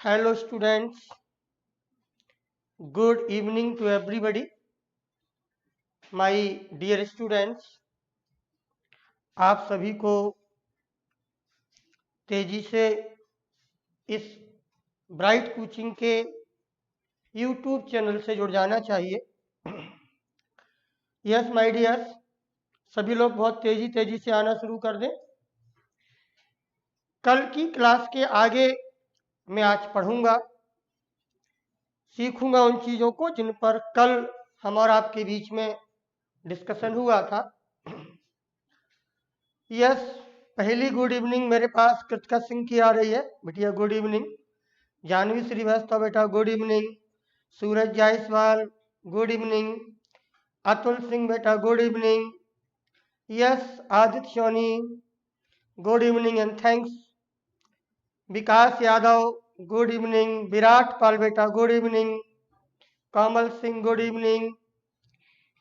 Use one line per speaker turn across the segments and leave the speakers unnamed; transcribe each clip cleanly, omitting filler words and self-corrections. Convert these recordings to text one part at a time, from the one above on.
Hello students, good evening to everybody. My dear students, आप सभी को तेजी से इस ब्राइट कोचिंग के YouTube चैनल से जुड़ जाना चाहिए। यस माय डियर्स, सभी लोग बहुत तेजी से आना शुरू कर दें। कल की क्लास के आगे मैं आज पढ़ूंगा, सीखूंगा उन चीज़ों को जिन पर कल हम और आपके बीच में डिस्कशन हुआ था। यस, पहली गुड इवनिंग मेरे पास कृतिका सिंह की आ रही है। बिटिया गुड इवनिंग। जानवी श्रीवास्तव बेटा good evening. Suraj Jaiswal good evening. Atul Singh बेटा good evening. Yes, Aditya Soni good evening and thanks. Vikas Yadav good evening. Virat Pal बेटा good evening. Kamal Singh good evening.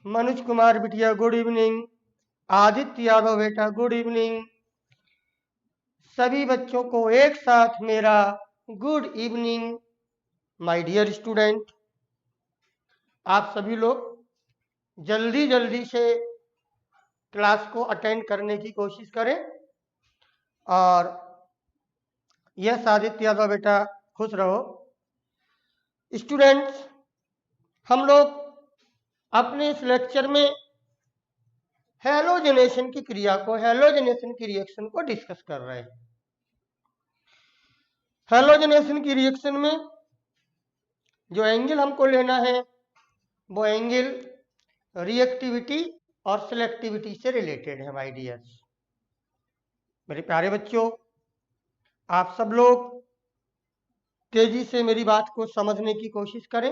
Manoj Kumar बिटिया गुड इवनिंग। आदित्य यादव बेटा गुड इवनिंग। सभी बच्चों को एक साथ मेरा good evening. My dear student, आप सभी लोग जल्दी से क्लास को अटेंड करने की कोशिश करें। और यस आदित्य यादव बेटा खुश रहो। स्टूडेंट्स, हम लोग अपने इस लेक्चर में हैलोजनेशन की क्रिया को, हैलोजनेशन की रिएक्शन को डिस्कस कर रहे हैं। हैलोजनेशन की रिएक्शन में जो एंगल हमको लेना है वो एंगल रिएक्टिविटी और सिलेक्टिविटी से रिलेटेड है। माय डियर्स, मेरे प्यारे बच्चों, आप सब लोग तेजी से मेरी बात को समझने की कोशिश करें।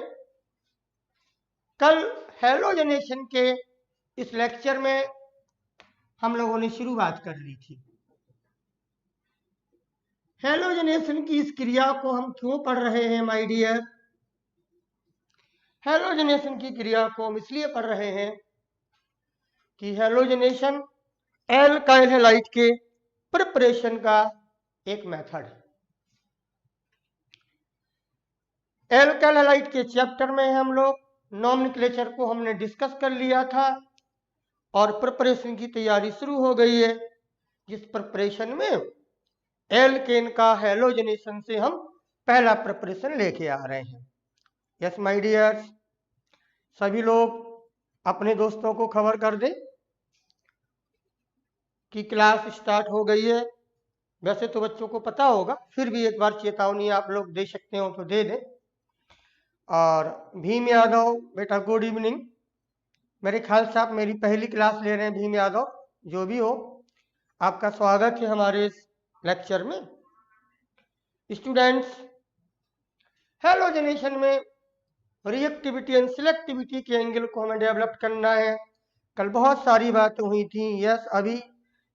कल हैलोजनेशन के इस लेक्चर में हम लोगों ने शुरुआत कर ली थी। हैलोजनेशन की इस क्रिया को हम क्यों पढ़ रहे हैं माय डियर? हैलोजनेशन की क्रिया को हम इसलिए पढ़ रहे हैं कि हैलोजनेशन एल्काइल हैलाइड के प्रिपरेशन का एक मेथड है। एल्काइल हैलाइड के चैप्टर में हम लोग नॉमेनक्लेचर को हमने डिस्कस कर लिया था और प्रिपरेशन की तैयारी शुरू हो गई है, जिस प्रिपरेशन में एल्केन का हैलोजनेशन से हम पहला प्रिपरेशन लेके आ रहे हैं। यस माय डियर्स, सभी लोग अपने दोस्तों को खबर कर दें कि क्लास स्टार्ट हो गई है। वैसे तो बच्चों को पता होगा, फिर भी एक बार चेतावनी आप लोग दे सकते हो तो दे दें। और भीम यादव बेटा गुड इवनिंग। मेरे ख्याल से आप मेरी पहली क्लास ले रहे हैं भीम यादव। जो भी हो, आपका स्वागत है हमारे इस लेक्चर में। स्टूडेंट्स, हैलोजनेशन में रिएक्टिविटी एंड सिलेक्टिविटी के एंगल को हमें डेवलप करना है। कल बहुत सारी बातें हुई थी। यस, अभी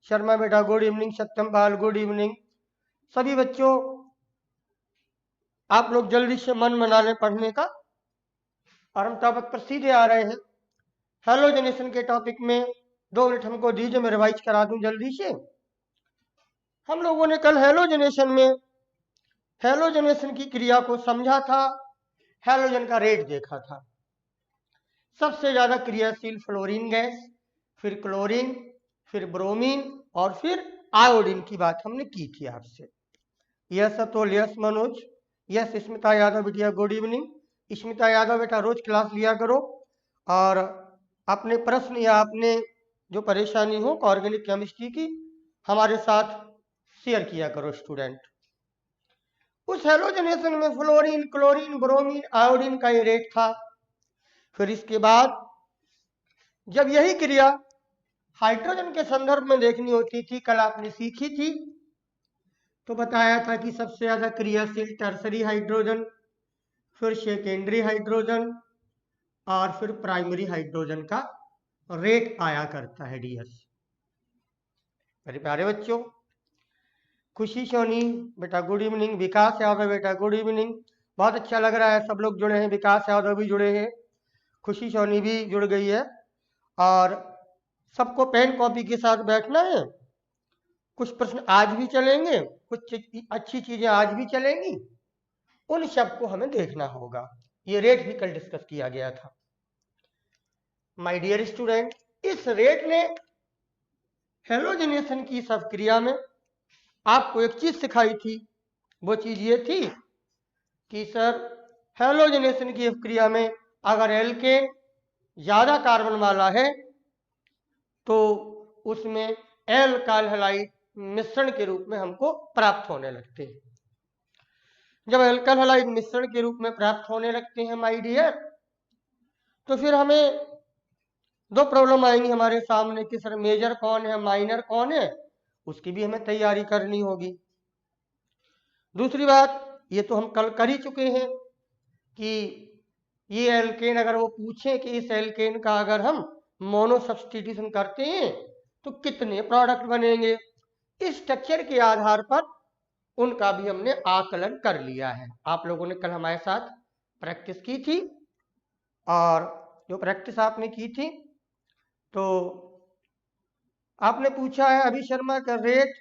शर्मा बेटा गुड इवनिंग। सत्यम पाल गुड इवनिंग। सभी बच्चों, आप लोग जल्दी से मन बना लें पढ़ने का, और हम टॉपिक पर सीधे आ रहे हैं। हैलोजनेशन के टॉपिक में 2 मिनट हमको दीजिए, मैं रिवाइज करा दूं जल्दी से। हम लोगों ने कल हैलोजनेशन में हैलोजनेशन की क्रिया को समझा था, हैलोजन का रेट देखा था। सबसे ज्यादा क्रियाशील फ्लोरीन गैस, फिर क्लोरीन, फिर ब्रोमीन और फिर आयोडीन की बात हमने की थी आपसे। Yes Atul, yes Manoj, yes Smita Yadav बिटिया गुड इवनिंग। स्मिता यादव बेटा रोज क्लास लिया करो और अपने प्रश्न या अपने जो परेशानी हो ऑर्गेनिक केमिस्ट्री की हमारे साथ शेयर किया करो स्टूडेंट। उस हैलोजनेशन में फ्लोरीन, क्लोरीन, ब्रोमीन, आयोडीन का ये रेट था। फिर इसके बाद जब यही क्रिया हाइड्रोजन के संदर्भ में देखनी होती थी, कल आपने सीखी थी, तो बताया था कि सबसे ज्यादा क्रियाशील टर्सरी हाइड्रोजन, फिर सेकेंडरी हाइड्रोजन और फिर प्राइमरी हाइड्रोजन का रेट आया करता है डीएस। मेरे प्यारे बच्चों, खुशी सोनी बेटा गुड इवनिंग। विकास यादव बेटा गुड इवनिंग। बहुत अच्छा लग रहा है, सब लोग जुड़े हैं। विकास यादव भी जुड़े हैं, खुशी सोनी भी जुड़ गई है। और सबको पेन कॉपी के साथ बैठना है। कुछ प्रश्न आज भी चलेंगे, कुछ अच्छी चीजें आज भी चलेंगी उन सब को हमें देखना होगा। ये रेट भी कल डिस्कस किया गया था। माय डियर स्टूडेंट, इस रेट ने हेलोजनेशन की इस अभिक्रिया में आपको एक चीज सिखाई थी। वो चीज ये थी कि सर हेलोजनेशन की अभिक्रिया में अगर एल्केन ज्यादा कार्बन वाला है तो उसमें एल्काइल हैलाइड मिश्रण के रूप में हमको प्राप्त होने लगते हैं। जब एल्काइल हैलाइड मिश्रण के रूप में प्राप्त होने लगते हैं माय डियर, तो फिर हमें दो प्रॉब्लम आएंगी हमारे सामने कि सर मेजर कौन है, माइनर कौन है, उसकी भी हमें तैयारी करनी होगी। दूसरी बात, ये तो हम कल कर ही चुके हैं कि ये एल्केन अगर वो पूछे कि इस एल्केन का अगर हम मोनो सब्सटीट्यूशन करते हैं तो कितने प्रोडक्ट बनेंगे, इस स्ट्रक्चर के आधार पर उनका भी हमने आकलन कर लिया है। आप लोगों ने कल हमारे साथ प्रैक्टिस की थी, और जो प्रैक्टिस आपने की थी तो आपने पूछा है अभी शर्मा का रेट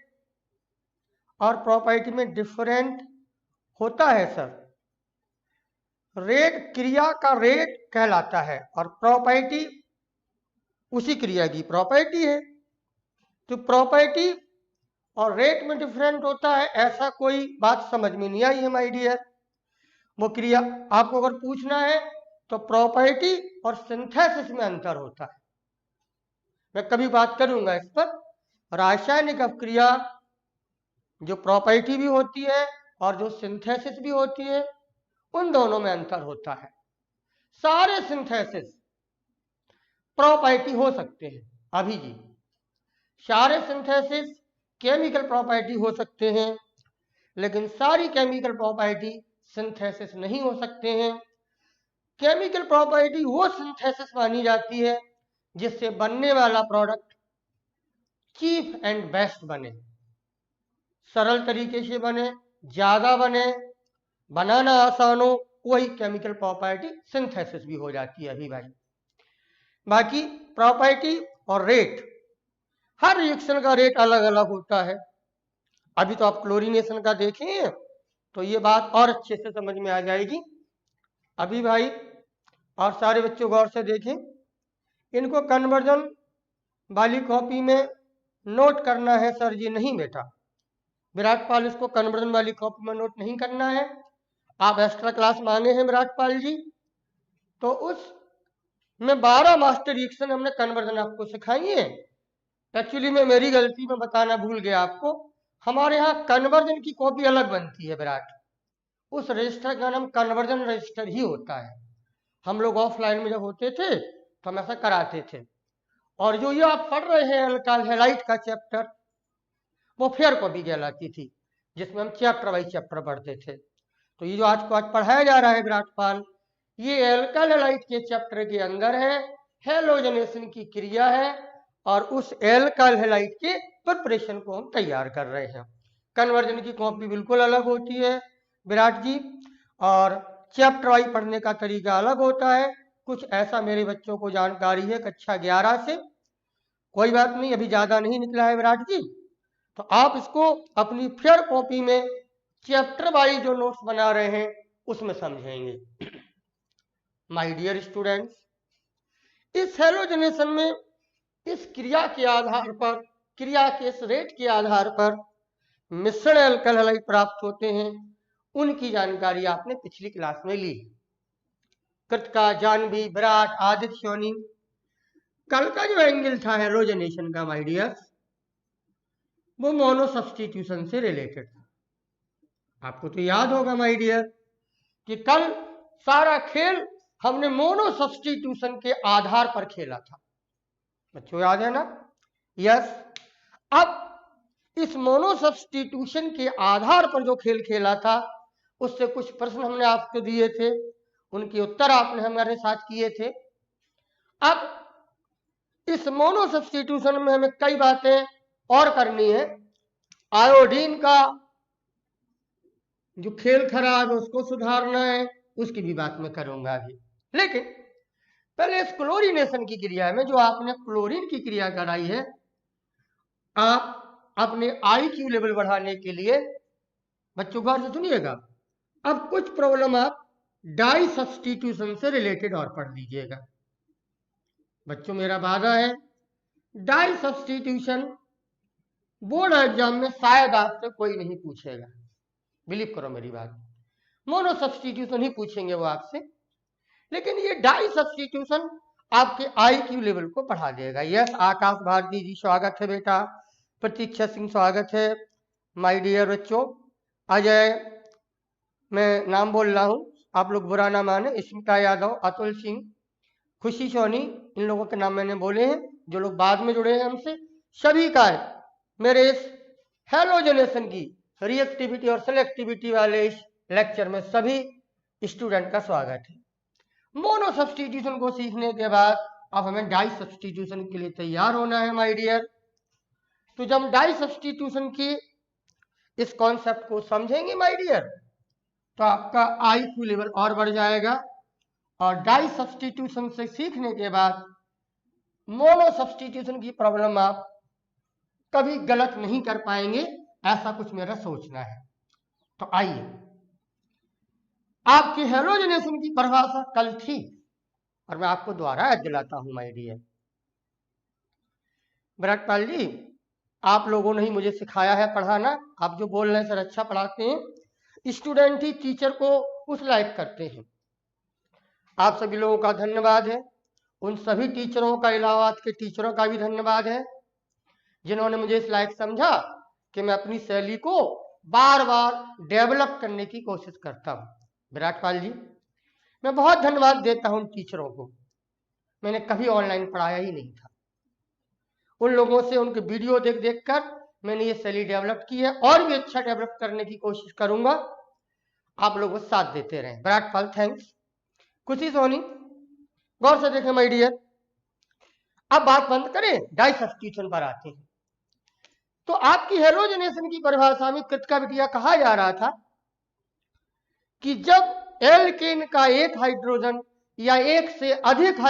और प्रॉपर्टी में डिफरेंट होता है सर। रेट क्रिया का रेट कहलाता है और प्रॉपर्टी उसी क्रिया की प्रॉपर्टी है। तो प्रॉपर्टी और रेट में डिफरेंट होता है, ऐसा कोई बात समझ में नहीं आई है माय डियर। वो क्रिया आपको अगर पूछना है तो प्रॉपर्टी और सिंथेसिस में अंतर होता है। मैं कभी बात करूंगा इस पर। रासायनिक अभिक्रिया जो प्रॉपर्टी भी होती है और जो सिंथेसिस भी होती है, उन दोनों में अंतर होता है। सारे सिंथेसिस प्रॉपर्टी हो सकते हैं अभी जी, सारे सिंथेसिस केमिकल प्रॉपर्टी हो सकते हैं, लेकिन सारी केमिकल प्रॉपर्टी सिंथेसिस नहीं हो सकते हैं। केमिकल प्रॉपर्टी वो सिंथेसिस मानी जाती है जिससे बनने वाला प्रोडक्ट चीप एंड बेस्ट बने, सरल तरीके से बने, ज्यादा बने, बनाना आसान हो, वही केमिकल प्रॉपर्टी सिंथेसिस भी हो जाती है अभी भाई। बाकी प्रॉपर्टी और रेट, हर रिएक्शन का रेट अलग अलग होता है। अभी तो आप क्लोरीनेशन का देखें तो ये बात और अच्छे से समझ में आ जाएगी। अभी भाई और सारे बच्चों गौर से देखें, इनको कन्वर्जन वाली कॉपी में नोट करना है सर जी। नहीं बेटा, विराट पाल इसको कन्वर्जन वाली कॉपी में नोट नहीं करना है। आप एक्स्ट्रा क्लास माने हैं विराट पाल जी, तो उस में 12 मास्टर रिएक्शन हमने कन्वर्जन आपको सिखाई है। एक्चुअली में मेरी गलती में बताना भूल गया आपको, हमारे यहाँ कन्वर्जन की कॉपी अलग बनती है विराट, उस रजिस्टर का नाम कन्वर्जन रजिस्टर ही होता है। हम लोग ऑफलाइन में जब होते थे तो हम ऐसा कराते थे। और जो ये आप पढ़ रहे हैं अल्काइल हैलाइड का चैप्टर, वो फेयर कॉपी कहलाती थी, जिसमें हम चैप्टर वाइज चैप्टर पढ़ते थे। तो ये जो आज को आज पढ़ाया जा रहा है विराट पाल, ये अल्काइल हैलाइड के चैप्टर के अंदर है, हेलोजनेशन की क्रिया है, और उस अल्काइल हैलाइड के प्रिपरेशन को हम तैयार कर रहे हैं। कन्वर्जन की कॉपी बिल्कुल अलग होती है विराट जी, और चैप्टर वाइज पढ़ने का तरीका अलग होता है। कुछ ऐसा मेरे बच्चों को जानकारी है कक्षा 11 से, कोई बात नहीं, अभी ज्यादा नहीं निकला है विराट जी। तो आप इसको अपनी फेयर कॉपी में चैप्टर वाइज जो नोट्स बना रहे हैं उसमें समझेंगे। माय डियर स्टूडेंट्स, इस हेलोजनेशन में इस क्रिया के आधार पर, क्रिया के इस रेट के आधार पर मिश्रण अल्काइल हैलाइड प्राप्त होते हैं। उनकी जानकारी आपने पिछली क्लास में ली। कृतिका, जानवी, विराट, आदित्य, सोनी, कल का जो एंगल था हेलोजनेशन का माय डियर, वो मोनो सब्सटीट्यूशन से रिलेटेड था। आपको तो याद होगा माय डियर कि कल सारा खेल हमने मोनो सब्सटीट्यूशन के आधार पर खेला था। बच्चों याद है ना? यस। अब इस मोनो सब्सटीट्यूशन के आधार पर जो खेल खेला था, उससे कुछ प्रश्न हमने आपको दिए थे, उनके उत्तर आपने हमारे साथ किए थे। अब इस मोनो सब्सटीट्यूशन में हमें कई बातें और करनी है। आयोडीन का जो खेल खराब है उसको सुधारना है, उसकी भी बात मैं करूंगा अभी। लेकिन पहले इस क्लोरीनेशन की क्रिया में जो आपने क्लोरीन की क्रिया कराई है, आप अपने IQ लेवल बढ़ाने के लिए, बच्चों गौर से सुनिएगा, अब कुछ प्रॉब्लम आप डाई सब्स्टिट्यूशन से रिलेटेड और पढ़ लीजिएगा। बच्चों मेरा वादा है, डाई सब्स्टिट्यूशन बोर्ड एग्जाम में शायद आपसे कोई नहीं पूछेगा, बिलीव करो मेरी बात। मोनो सब्स्टिट्यूशन ही पूछेंगे वो आपसे, लेकिन ये डाई सब्स्टिट्यूशन आपके IQ लेवल को बढ़ा देगा। यस आकाश भारती जी स्वागत है बेटा, प्रतीक्षा सिंह स्वागत है, माय डियर बच्चों। अजय, मैं नाम बोल रहा हूँ, आप लोग बुरा ना माने। स्मिता यादव, अतुल सिंह, खुशी सोनी, इन लोगों के नाम मैंने बोले हैं। जो लोग बाद में जुड़े हैं हमसे, सभी का है मेरे इस हेलोजेनेशन की रिएक्टिविटी और सेलेक्टिविटी वाले इस लेक्चर में सभी स्टूडेंट का स्वागत है। मोनो सब्स्टिट्यूशन को सीखने के बाद अब हमें डाई सब्स्टिट्यूशन के लिए तैयार होना है माय डियर। तो जब डाई सब्स्टिट्यूशन की इस कॉन्सेप्ट को समझेंगे माय डियर, तो आपका IQ लेवल और बढ़ जाएगा। और डाई सब्स्टिट्यूशन से सीखने के बाद मोनो सब्स्टिट्यूशन की प्रॉब्लम आप कभी गलत नहीं कर पाएंगे, ऐसा कुछ मेरा सोचना है। तो आइए, आपकी हेलोजेनेशन की परिभाषा कल थी और मैं आपको दोबारा याद दिलाता हूं माय डियर। विराटपाल जी, आप लोगों ने ही मुझे सिखाया है पढ़ाना, आप जो बोल रहे हैं सर अच्छा पढ़ाते हैं। स्टूडेंट ही टीचर को उस लायक करते हैं। आप सभी लोगों का धन्यवाद है। उन सभी टीचरों का, इलाहाबाद के टीचरों का भी धन्यवाद है जिन्होंने मुझे इस लायक समझा कि मैं अपनी शैली को बार बार डेवलप करने की कोशिश करता हूं। विराटपाल जी, मैं बहुत धन्यवाद देता हूं उन टीचरों को। मैंने कभी ऑनलाइन पढ़ाया ही नहीं था। उन लोगों से उनके वीडियो देख देख कर मैंने ये शैली डेवलप की है और भी अच्छा डेवलप करने की कोशिश करूंगा। आप लोगों को साथ देते रहें। विराटपाल थैंक्स। खुशी सोनी, गौर से देखें माय डियर। अब बात बंद करें, डाई सब्स्टिट्यूशन पर आते हैं। तो आपकी हेलोजेनेशन की परिभाषा में कृतिका बिटिया कहा जा रहा था कि जब एल्केन का एक हाइड्रोजन या एक से अधिक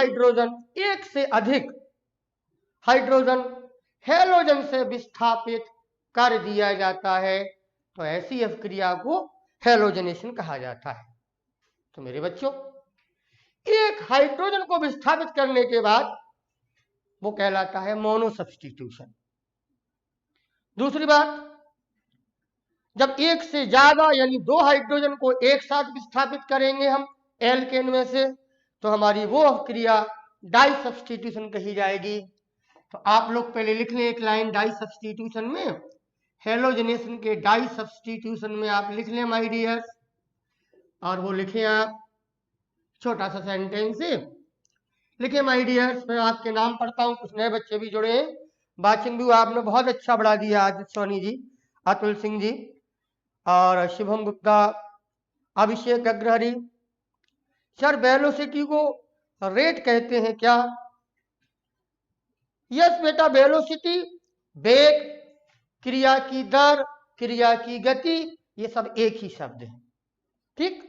हाइड्रोजन हेलोजन से विस्थापित कर दिया जाता है, तो ऐसी अभिक्रिया को हेलोजेनेशन कहा जाता है। तो मेरे बच्चों, एक हाइड्रोजन को विस्थापित करने के बाद वो कहलाता है मोनो सब्स्टिट्यूशन। दूसरी बात, जब एक से ज्यादा यानी 2 हाइड्रोजन को एक साथ विस्थापित करेंगे हम एल्केन में से, तो हमारी वो अभिक्रिया डाई सब्स्टिट्यूशन कही जाएगी। तो आप लोग पहले लिख लें एक लाइन डाई सब्स्टिट्यूशन में, हेलोजेनेशन के डाई सब्स्टिट्यूशन में आप लिख लें माय डियर। और वो लिखें आप छोटा सा सेंटेंस लिखे माय डियर। मैं आपके नाम पढ़ता हूं, कुछ नए बच्चे भी जुड़े हैं। बाचिन भी आपने बहुत अच्छा बढ़ा दिया, आदित्य सोनी जी, अतुल सिंह जी और शुभम गुप्ता, अभिषेक अग्रहरी। सर वेलोसिटी को रेट कहते हैं क्या? यस बेटा, वेलोसिटी वेग, क्रिया की दर, क्रिया की गति, ये सब एक ही शब्द है। ठीक,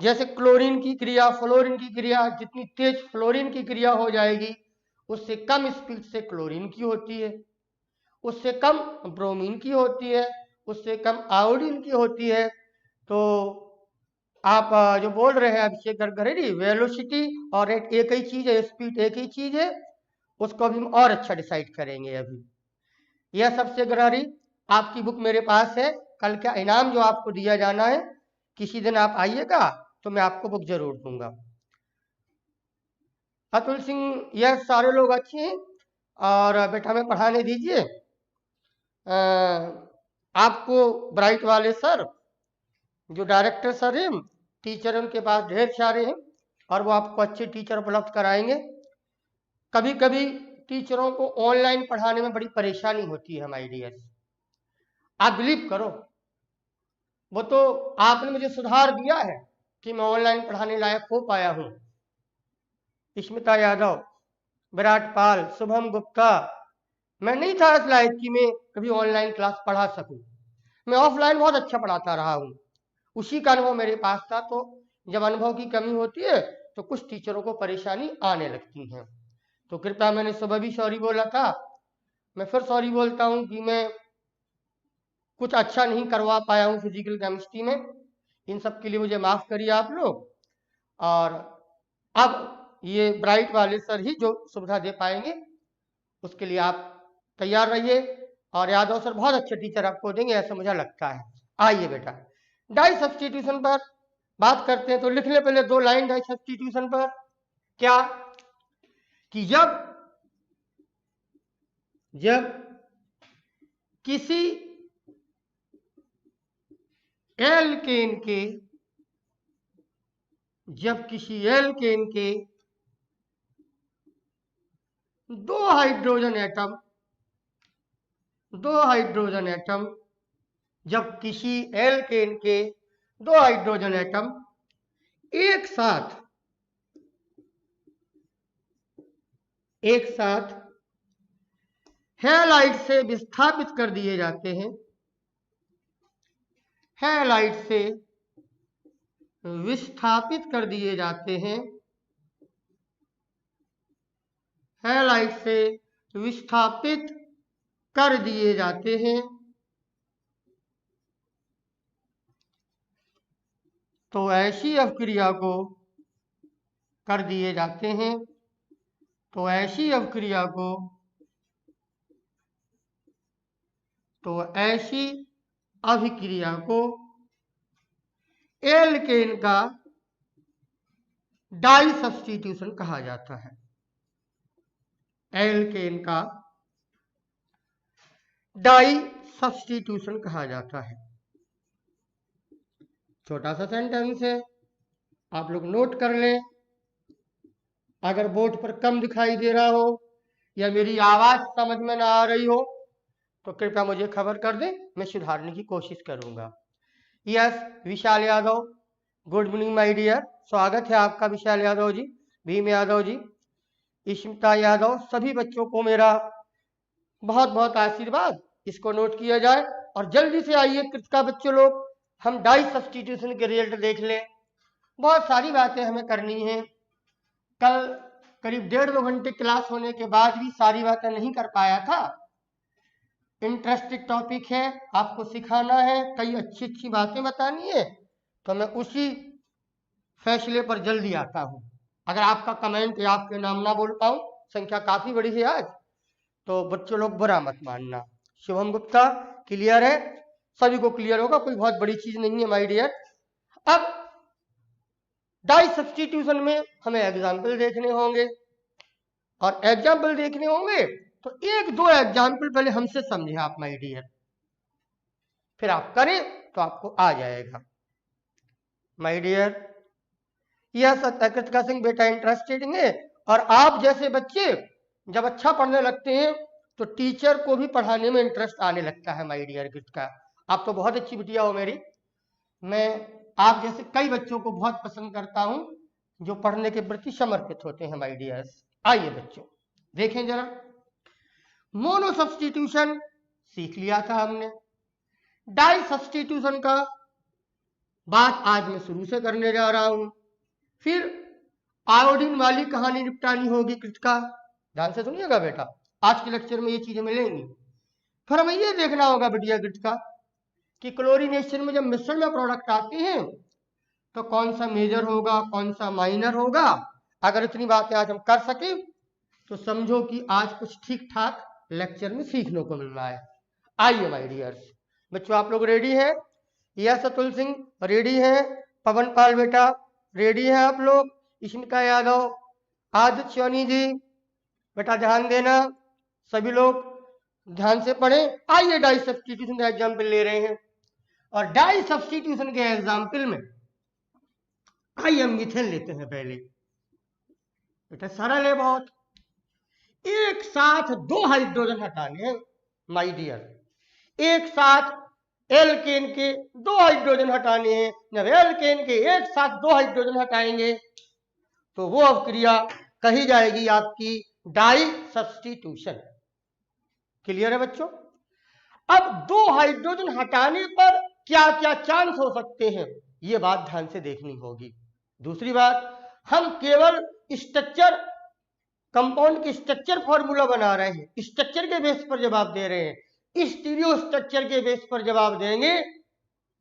जैसे क्लोरीन की क्रिया, फ्लोरीन की क्रिया, जितनी तेज फ्लोरीन की क्रिया हो जाएगी उससे कम स्पीड से क्लोरीन की होती है, उससे कम ब्रोमीन की होती है, उससे कम आयोडीन की होती है। तो आप जो बोल रहे हैं अभिषेक गरगरेडी, वेलोसिटी और रेट एक ही चीज है, स्पीड एक ही चीज है, उसको अभी हम और अच्छा डिसाइड करेंगे। अभी यह सबसे गरगरी, आपकी बुक मेरे पास है। कल का इनाम जो आपको दिया जाना है, किसी दिन आप आइएगा तो मैं आपको बुक जरूर दूंगा। अतुल सिंह, यह सारे लोग अच्छे हैं और बेटा हमें पढ़ाने दीजिए। आपको ब्राइट वाले सर, जो डायरेक्टर सर हैं, टीचर उनके पास ढेर सारे हैं और वो आपको अच्छे टीचर उपलब्ध कराएंगे। कभी कभी टीचरों को ऑनलाइन पढ़ाने में बड़ी परेशानी होती है माय डियर। आप बिलीव करो, वो तो आपने मुझे सुधार दिया है कि मैं ऑनलाइन पढ़ाने लायक हो पाया हूं। स्मिता यादव, विराट पाल, शुभम गुप्ता, मैं नहीं था इस लायक कि मैं कभी ऑनलाइन क्लास पढ़ा सकूं। मैं ऑफलाइन बहुत अच्छा पढ़ाता रहा हूं, उसी का अनुभव मेरे पास था। तो जब अनुभव की कमी होती है तो कुछ टीचरों को परेशानी आने लगती है। तो कृपया, मैंने सुबह भी सॉरी बोला था, मैं फिर सॉरी बोलता हूं कि मैं कुछ अच्छा नहीं करवा पाया हूं फिजिकल केमिस्ट्री में। इन सब के लिए मुझे माफ करिए आप लोग। और अब ये ब्राइट वाले सर ही जो सुविधा दे पाएंगे, उसके लिए आप तैयार रहिए। और यादव सर बहुत अच्छे टीचर आपको देंगे, ऐसा मुझे लगता है। आइए बेटा, डाई सब्स्टिट्यूशन पर बात करते हैं। तो लिख ले पहले 2 लाइन डाई सब्स्टिट्यूशन पर। क्या कि जब किसी एल्केन के दो हाइड्रोजन एटम जब किसी एल्केन के 2 हाइड्रोजन एटम एक साथ हैलाइड से विस्थापित कर दिए जाते हैं, हैलाइड से विस्थापित कर दिए जाते हैं, हैलाइड से विस्थापित कर दिए जाते हैं, तो ऐसी अवक्रिया को कर दिए जाते हैं, तो ऐसी अवक्रिया को अभिक्रिया को एल्केन का डाई सब्स्टिट्यूशन कहा जाता है। एल्केन का डाई सब्स्टिट्यूशन कहा जाता है। छोटा सा सेंटेंस है, आप लोग नोट कर लें। अगर बोर्ड पर कम दिखाई दे रहा हो या मेरी आवाज समझ में ना आ रही हो तो कृपया मुझे खबर कर दें, मैं सुधारने की कोशिश करूंगा। Yes, Vishal Yadav, good evening my dear, स्वागत है आपका विशाल यादव जी, भीम यादव जी, स्मिता यादव, सभी बच्चों को मेरा बहुत बहुत आशीर्वाद। इसको नोट किया जाए और जल्दी से आइए कृतिका बच्चों लोग, हम डाई सब्स्टिट्यूशन के रिजल्ट देख लें। बहुत सारी बातें हमें करनी है। कल करीब 1.5-2 घंटे क्लास होने के बाद भी सारी बातें नहीं कर पाया था। इंटरेस्टिंग टॉपिक है, आपको सिखाना है, कई अच्छी अच्छी बातें बतानी है, तो मैं उसी फैसले पर जल्दी आता हूं। अगर आपका कमेंट या आपके नाम ना बोल पाऊं, संख्या काफी बड़ी है आज, तो बच्चों लोग बुरा मत मानना। शुभम गुप्ता, क्लियर है? सभी को क्लियर होगा, कोई बहुत बड़ी चीज नहीं है माय डियर। अब डाई सब्स्टिट्यूशन में हमें एग्जाम्पल देखने होंगे, और एग्जाम्पल देखने होंगे तो 1-2 एग्जाम्पल पहले हमसे समझे आप माय डियर, फिर आप करें तो आपको आ जाएगा माय डियर। यह कृतिका सिंह बेटा इंटरेस्टेड है, और आप जैसे बच्चे जब अच्छा पढ़ने लगते हैं तो टीचर को भी पढ़ाने में इंटरेस्ट आने लगता है माय डियर कृतिका। आप तो बहुत अच्छी बिटिया हो मेरी, मैं आप जैसे कई बच्चों को बहुत पसंद करता हूं जो पढ़ने के प्रति समर्पित होते हैं माय डियर्स। आइए बच्चों देखें जरा, मोनो सब्स्टिट्यूशन सीख लिया था हमने, डाई सब्स्टिट्यूशन का बात आज मैं शुरू से करने जा रहा हूं, फिर आयोडीन वाली कहानी निपटानी होगी कृतिका, ध्यान से सुनिएगा बेटा, आज के लेक्चर में ये चीजें मिलेंगी। फिर हमें ये देखना होगा बेटिया कृतिका कि क्लोरीनेशन में जब मिश्रण में प्रोडक्ट आते हैं तो कौन सा मेजर होगा, कौन सा माइनर होगा। अगर इतनी बातें आज हम कर सके तो समझो कि आज कुछ ठीक ठाक लेक्चर में सीखने को मिल रहा है। आइए माय डियर्स बच्चों, आप लोग रेडी हैं? यस अतुल सिंह रेडी हैं, पवन पाल बेटा रेडी हैं आप लोग, स्मिता यादव, आदित्य सोनी जी बेटा ध्यान देना, सभी लोग ध्यान से पढ़ें। आइए डाई सब्स्टिट्यूशन का एग्जाम्पल ले रहे हैं, और डाई सब्स्टिट्यूशन के एग्जाम्पल में आइए हम मिथेन लेते हैं पहले। बेटा सरल है बहुत, एक साथ 2 हाइड्रोजन हटाने हैं माय डियर, एक साथ एल्केन के 2 हाइड्रोजन हटाने हैं। जब एल्केन के एक साथ 2 हाइड्रोजन हटाएंगे तो वो अवक्रिया कही जाएगी आपकी डाई सब्स्टिट्यूशन। क्लियर है बच्चों? अब 2 हाइड्रोजन हटाने पर क्या क्या चांस हो सकते हैं, ये बात ध्यान से देखनी होगी। दूसरी बात, हम केवल स्ट्रक्चर, कंपाउंड के स्ट्रक्चर फॉर्मूला बना रहे हैं, स्ट्रक्चर के बेस पर जवाब दे रहे हैं। स्टीरियो स्ट्रक्चर के बेस पर जवाब देंगे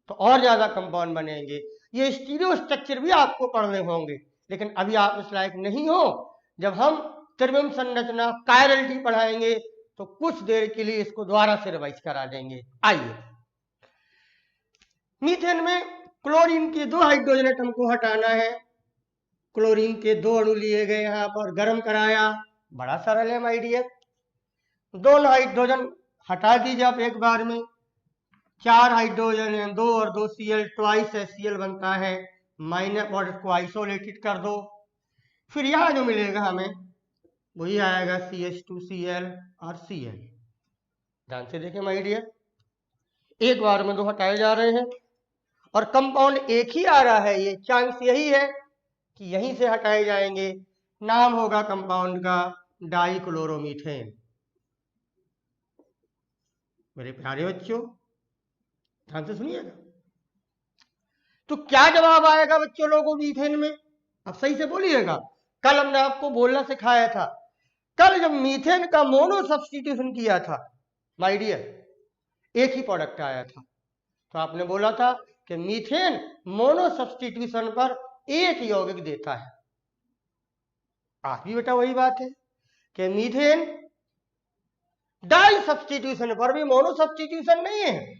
तो और ज्यादा कंपाउंड बनेंगे। ये स्टीरियो स्ट्रक्चर भी आपको पढ़ने होंगे, लेकिन अभी आप इस लायक नहीं हो। जब हम त्रिविम संरचना कायरलिटी पढ़ाएंगे तो कुछ देर के लिए इसको दोबारा से रिवाइज करा देंगे। आइए, मीथेन में क्लोरीन के 2 हाइड्रोजन एटम को हटाना है। क्लोरीन के 2 अणु लिए गए, यहां पर गर्म कराया, बड़ा सरल है माय डियर। 2 हाइड्रोजन हटा दीजिए आप एक बार में, 4 हाइड्रोजन है, 2 और 2 Cl, ट्वाइस HCl बनता है, माइनस प्रोडक्ट को आइसोलेटेड कर दो। फिर यहां जो मिलेगा हमें वही आएगा CH2Cl और Cl। ध्यान से देखें माय डियर, एक बार में 2 हटाए जा रहे हैं और कंपाउंड एक ही आ रहा है, ये चांस यही है कि यहीं से हटाए जाएंगे। नाम होगा कंपाउंड का डाइक्लोरोमीथेन। मेरे प्यारे बच्चों ध्यान से सुनिएगा। तो क्या जवाब आएगा बच्चों लोगों मीथेन में? अब सही से बोलिएगा। कल हमने आपको बोलना सिखाया था, कल जब मीथेन का मोनो सब्स्टिट्यूशन किया था माय डियर, एक ही प्रोडक्ट आया था। तो आपने बोला था कि मीथेन मोनो सब्स्टिट्यूशन पर एक यौगिक देता है। आज भी बेटा वही बात है कि मीथेन डाई सब्स्टिट्यूशन पर भी मोनो सब्स्टिट्यूशन नहीं है।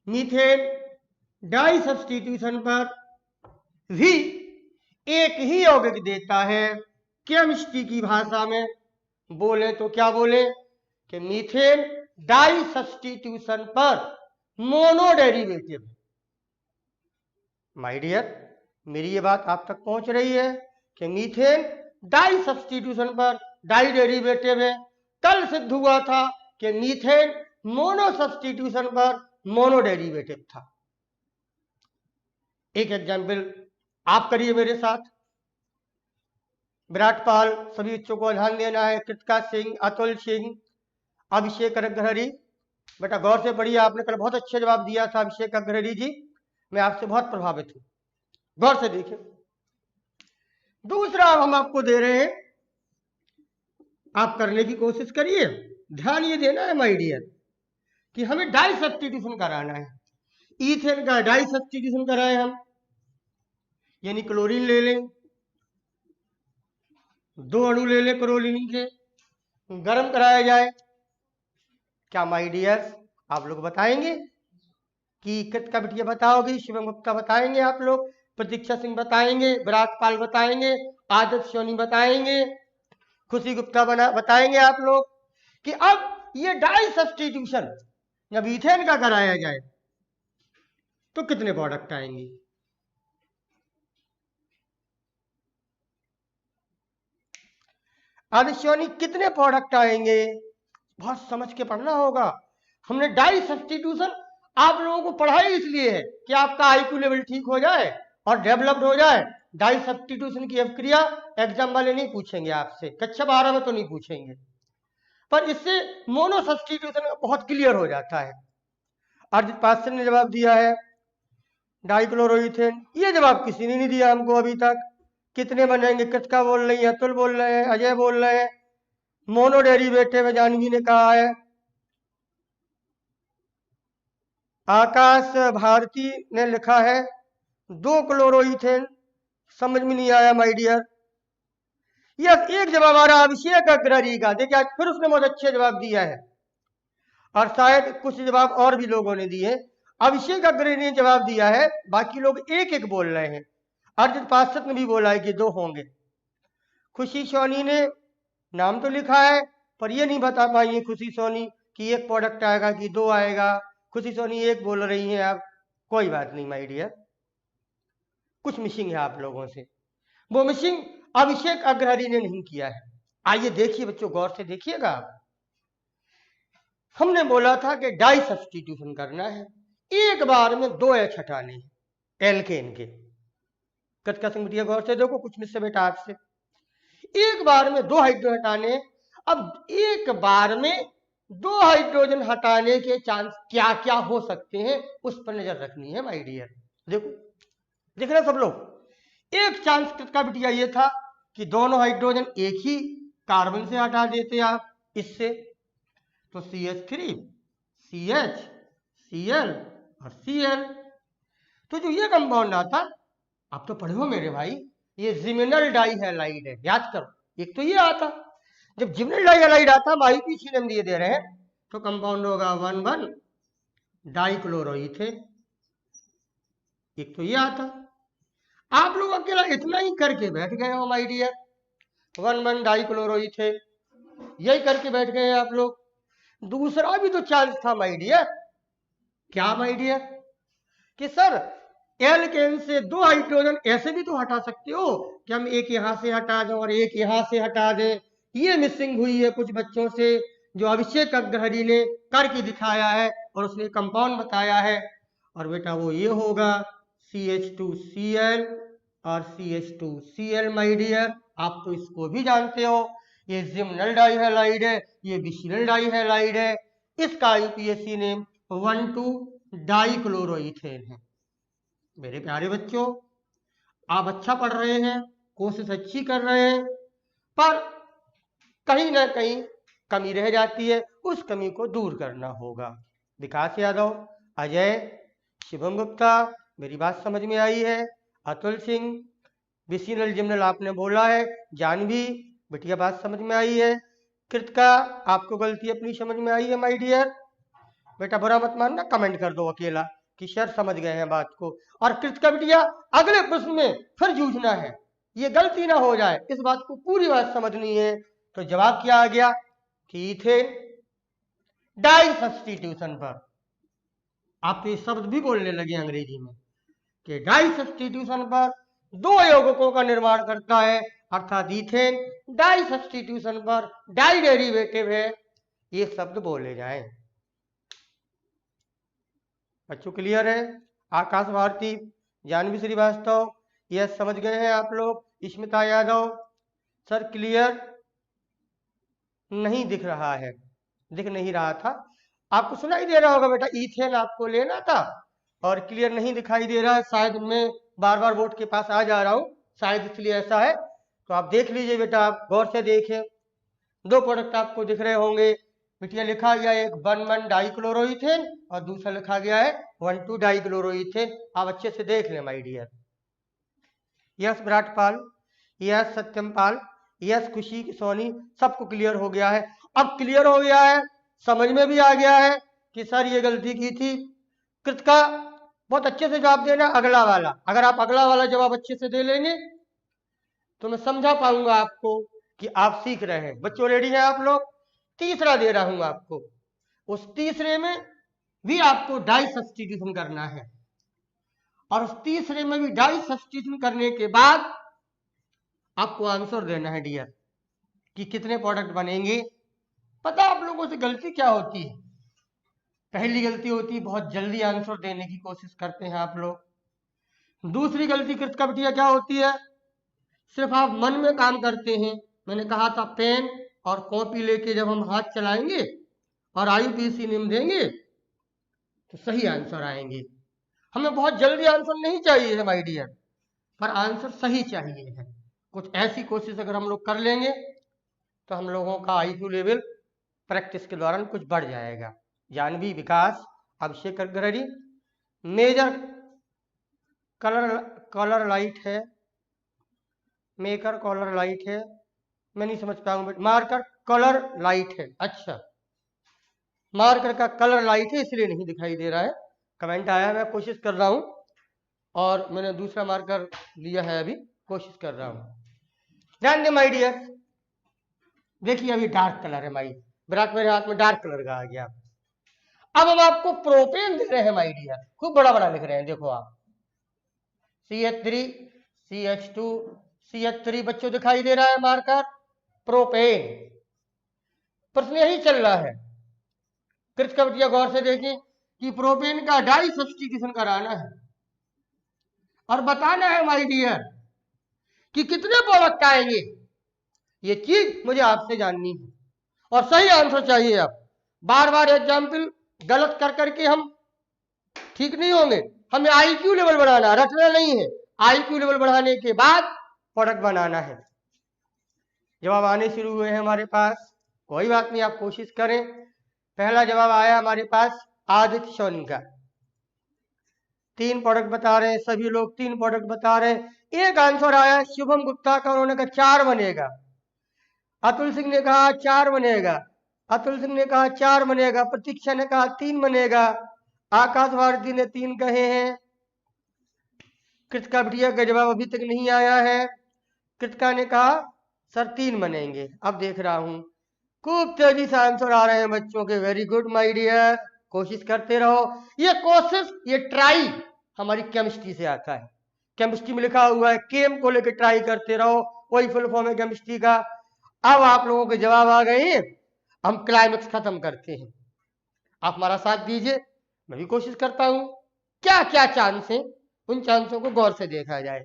मीथेन डाई सब्स्टिट्यूशन पर भी एक ही यौगिक देता है। केमिस्ट्री की भाषा में बोले तो क्या बोले कि मीथेन डाई सब्स्टिट्यूशन पर मोनो डेरिवेटिव। माय डियर, मेरी ये बात आप तक पहुंच रही है कि मीथेन डाई सब्स्टिट्यूशन पर डाई डेरिवेटिव है। कल सिद्ध हुआ था कि मीथेन मोनो सब्स्टिट्यूशन पर मोनो डेरिवेटिव था। एक एग्जाम्पल आप करिए मेरे साथ। विराट पाल, सभी बच्चों को ध्यान देना है, कृतिका सिंह, अतुल सिंह, अभिषेक अग्रहरी। बेटा गौर से पढ़िए, आपने कल बहुत अच्छा जवाब दिया था अभिषेक अग्रहरी जी, मैं आपसे बहुत प्रभावित हूं। गौर से देखिए, दूसरा हम आपको दे रहे हैं, आप करने की कोशिश करिए। ध्यान ये देना है माय डियर कि हमें डाई सब्स्टिट्यूशन कराना है। ईथेन का डाई सब्स्टिट्यूशन कराए हम, यानी क्लोरीन ले लें, 2 अणु ले लें क्लोरीन के, गर्म कराया जाए। क्या माय डियर आप लोग बताएंगे कि कृतिका बिटिया बताओगी, शिवम गुप्ता बताएंगे, आप लोग प्रतीक्षा सिंह बताएंगे, विराट पाल बताएंगे, आदित्य सोनी बताएंगे, खुशी गुप्ता बताएंगे आप लोग कि अब ये डाई सब्स्टिट्यूशन जब ईथेन का कराया जाए तो कितने प्रोडक्ट आएंगे? आदित्य सोनी कितने प्रोडक्ट आएंगे? बहुत समझ के पढ़ना होगा। हमने डाई सब्स्टिट्यूशन आप लोगों को पढ़ाई इसलिए है कि आपका IQ लेवल ठीक हो जाए और डेवलप्ड हो जाए। डाई सब्स्टिट्यूशन की अवक्रिया एग्जाम वाले नहीं पूछेंगे आपसे, कक्षा 12 में तो नहीं पूछेंगे, पर इससे मोनो सब्स्टिट्यूशन बहुत क्लियर हो जाता है। अर्जित पास्टर ने जवाब दिया है डाइक्लोरोइथेन, ये जवाब किसी ने नहीं दिया हमको अभी तक। कितने बनेंगे? कृतिका बोल रही है, अतुल बोल रहे हैं, अजय बोल रहे हैं, मोनो डेरिवेटिव है जानवी ने कहा है, आकाश भारती ने लिखा है 2 क्लोरोइथेन। समझ में नहीं आया माय डियर। यस, एक जवाब आ रहा अभिषेक अग्रहरी का, देखिए आज फिर उसने बहुत अच्छे जवाब दिया है, और शायद कुछ जवाब और भी लोगों ने दिए। अभिषेक अग्रहरी ने जवाब दिया है, बाकी लोग एक एक बोल रहे हैं। अर्जित पास्टर ने भी बोला है कि 2 होंगे। खुशी सोनी ने नाम तो लिखा है पर ये नहीं बता पाई है खुशी सोनी कि 1 प्रोडक्ट आएगा कि 2 आएगा। खुशी सोनी 1 बोल रही हैं आप, कोई बात नहीं माय डियर, कुछ मिसिंग है आप लोगों से, वो मिसिंग अभिषेक अग्रहरी ने नहीं किया है। आइए देखिए बच्चों, गौर से देखिएगा आप। हमने बोला था कि डाई सब्स्टिट्यूशन करना है, एक बार में 2 H हटाने हैं एल्केन के। कृतिका सिंह बिटिया गौर से देखो, कुछ मिस से बेटा आपसे, एक बार में 2 हाइड्रोजन हटाने। अब एक बार में 2 हाइड्रोजन हटाने के चांस क्या क्या हो सकते हैं उस पर नजर रखनी है माय डियर। देखो देख रहे सब लोग, एक चांस कृतिका बिटिया ये था कि दोनों हाइड्रोजन एक ही कार्बन से हटा देते आप इससे, तो CH3 CH Cl और Cl। तो जो ये कंपाउंड आता, आप तो पढ़े हो मेरे भाई, ये जिमिनल डाइहैलाइड है, याद करो। एक तो ये आता, जब जिमिनल डाइहैलाइड आता, हम आईपीसी नेम दिए दे रहे हैं, तो कंपाउंड होगा 1,1 डाइक्लोरोइथेन। एक तो ये आता। आप लोग अकेला इतना ही करके बैठ गए हो माय डियर, 1,1 डाइक्लोरोइथेन, यही करके बैठ गए आप लोग। दूसरा भी तो चांस था माय डियर। क्या माय डियर? कि सर एल्केन से 2 हाइड्रोजन ऐसे भी तो हटा सकते हो कि हम एक यहां से हटा दें और एक यहां से हटा दें। ये मिसिंग हुई है कुछ बच्चों से, जो अभिषेक अग्रहरी ने करके दिखाया है और उसने कंपाउंड बताया है। और बेटा वो ये होगा CH2Cl और CH2Cl माय डियर। आप तो इसको भी जानते हो, ये जिमिनल डाइहैलाइड है, ये विसिनल डाइहैलाइड है। इसका यूपीएससी नेम 1,2 डाइक्लोरोइथेन है। मेरे प्यारे बच्चों, आप अच्छा पढ़ रहे हैं, कोशिश अच्छी कर रहे हैं, पर कहीं ना कहीं कमी रह जाती है, उस कमी को दूर करना होगा। विकास यादव, अजय, शिवम गुप्ता, मेरी बात समझ में आई है? अतुल सिंह, विसिनल जिमिनल आपने बोला है। जानवी, बिटिया बात समझ में आई है? कृतिका, आपको गलती अपनी समझ में आई है माय डियर? बेटा बुरा मत मानना, कमेंट कर दो अकेला कि सर समझ गए हैं बात को। और कृतिका बिटिया, अगले प्रश्न में फिर जूझना है, ये गलती ना हो जाए, इस बात को पूरी बात समझनी है। तो जवाब क्या आ गया कि इथेन डाई सब्स्टिट्यूशन पर, आप तो ये शब्द भी बोलने लगे अंग्रेजी में कि डाई सब्स्टिट्यूशन पर 2 यौगिकों का निर्माण करता है, अर्थात इथेन डाई सब्स्टिट्यूशन पर डाई डेरिवेटिव है। ये शब्द बोले जाए। बच्चों क्लियर है? आकाश भारती, जानवी श्रीवास्तव, यह समझ गए हैं आप लोग? स्मिता यादव, सर क्लियर नहीं दिख रहा है, दिख नहीं रहा था। आपको सुनाई दे रहा होगा बेटा, इथेन आपको लेना था और क्लियर नहीं दिखाई दे रहा है। शायद मैं बार बार बोर्ड के पास आ जा रहा हूँ, शायद इसलिए ऐसा है। तो आप देख लीजिए बेटा, आप गौर से देखें, 2 प्रोडक्ट आपको दिख रहे होंगे। बिटिया लिखा गया है एक 1,1 डाइक्लोरोइथेन और दूसरा लिखा गया है 1,2 डाइक्लोरोइथेन। आप अच्छे से देख लें my dear. Yes Viratpal, yes Satyampal, yes Khushi Soni, सबको क्लियर हो गया है। अब क्लियर हो गया है, समझ में भी आ गया है कि सर ये गलती की थी। कृतिका, बहुत अच्छे से जवाब देना अगला वाला। अगर आप अगला वाला जवाब अच्छे से दे लेंगे तो मैं समझा पाऊंगा आपको कि आप सीख रहे हैं। बच्चों रेडी हैं आप लोग? तीसरा दे रहा हूं आपको, उस तीसरे में भी आपको डाई सब्स्टिट्यूशन करना है और उस तीसरे में भी डाई सब्स्टिट्यूशन करने के बाद आपको आंसर देना है डियर कि कितने प्रोडक्ट बनेंगे। पता आप लोगों से गलती क्या होती है? पहली गलती होती है बहुत जल्दी आंसर देने की कोशिश करते हैं आप लोग। दूसरी गलती कृतिका बिटिया क्या होती है? सिर्फ आप मन में काम करते हैं। मैंने कहा था पेन और कॉपी लेके जब हम हाथ चलाएंगे और आईयूपीएसी नेम देंगे तो सही आंसर आएंगे। हमें बहुत जल्दी आंसर नहीं चाहिए है माय डियर, पर आंसर सही चाहिए है। कुछ ऐसी कोशिश अगर हम लोग कर लेंगे तो हम लोगों का आईक्यू लेवल प्रैक्टिस के दौरान कुछ बढ़ जाएगा। जानवी, विकास, अभिषेक अग्रहरी, मेजर कलर लाइट है, मेकर कलर लाइट है, मैं नहीं समझ पाऊंगा। मार्कर कलर लाइट है, अच्छा मार्कर का कलर लाइट है इसलिए नहीं दिखाई दे रहा है। कमेंट आया, मैं कोशिश कर रहा हूं और मैंने दूसरा मार्कर लिया है, अभी कोशिश कर रहा हूं। ध्यान दे माय डियर, देखिए अभी डार्क कलर है माई विराट, मेरे हाथ में डार्क कलर का आ गया। अब हम आपको प्रोपेन दे रहे हैं माय डियर, खूब बड़ा बड़ा लिख रहे हैं, देखो आप CH3 CH2 CH3, बच्चों दिखाई दे रहा है मार्कर प्रोपेन। प्रश्न यही चल रहा है। कृतिका बिटिया गौर से देखिए कि प्रोपेन का डाई सब्स्टिट्यूशन कराना है और बताना है माय डियर कि कितने प्रोडक्ट आएंगे। ये चीज मुझे आपसे जाननी है और सही आंसर चाहिए। आप बार बार एग्जाम्पल गलत कर करके हम ठीक नहीं होंगे। हमें आईक्यू लेवल बढ़ाना, रटना नहीं है। आईक्यू लेवल बढ़ाने के बाद प्रोडक्ट बनाना है। जवाब आने शुरू हुए हैं हमारे पास, कोई बात नहीं, आप कोशिश करें। पहला जवाब आया हमारे पास आदित्य सोनी का। 3 प्रोडक्ट बता रहे हैं, सभी लोग 3 प्रोडक्ट बता रहे हैं। एक आंसर आया शुभम गुप्ता का, उन्होंने कहा 4 बनेगा। अतुल सिंह ने कहा 4 बनेगा। अतुल सिंह ने कहा 4 बनेगा। प्रतीक्षा ने कहा 3 बनेगा। आकाश भारती ने 3 कहे हैं। कृतिका बिटिया का जवाब अभी तक नहीं आया है। कृतिका ने कहा सर 3 बनेंगे। अब देख रहा हूं खूब तेजी से आंसर आ रहे हैं बच्चों के। वेरी गुड माय डियर, कोशिश करते रहो। ये कोशिश, ये ट्राई हमारी केमिस्ट्री से आता है। केमिस्ट्री में लिखा हुआ है केम को लेकर ट्राई करते रहो, वही फुल फॉर्म है केमिस्ट्री का। अब आप लोगों के जवाब आ गए, हम क्लाइमेक्स खत्म करते हैं। आप हमारा साथ दीजिए, मैं भी कोशिश करता हूं। क्या क्या चांस है, उन चांसों को गौर से देखा जाए।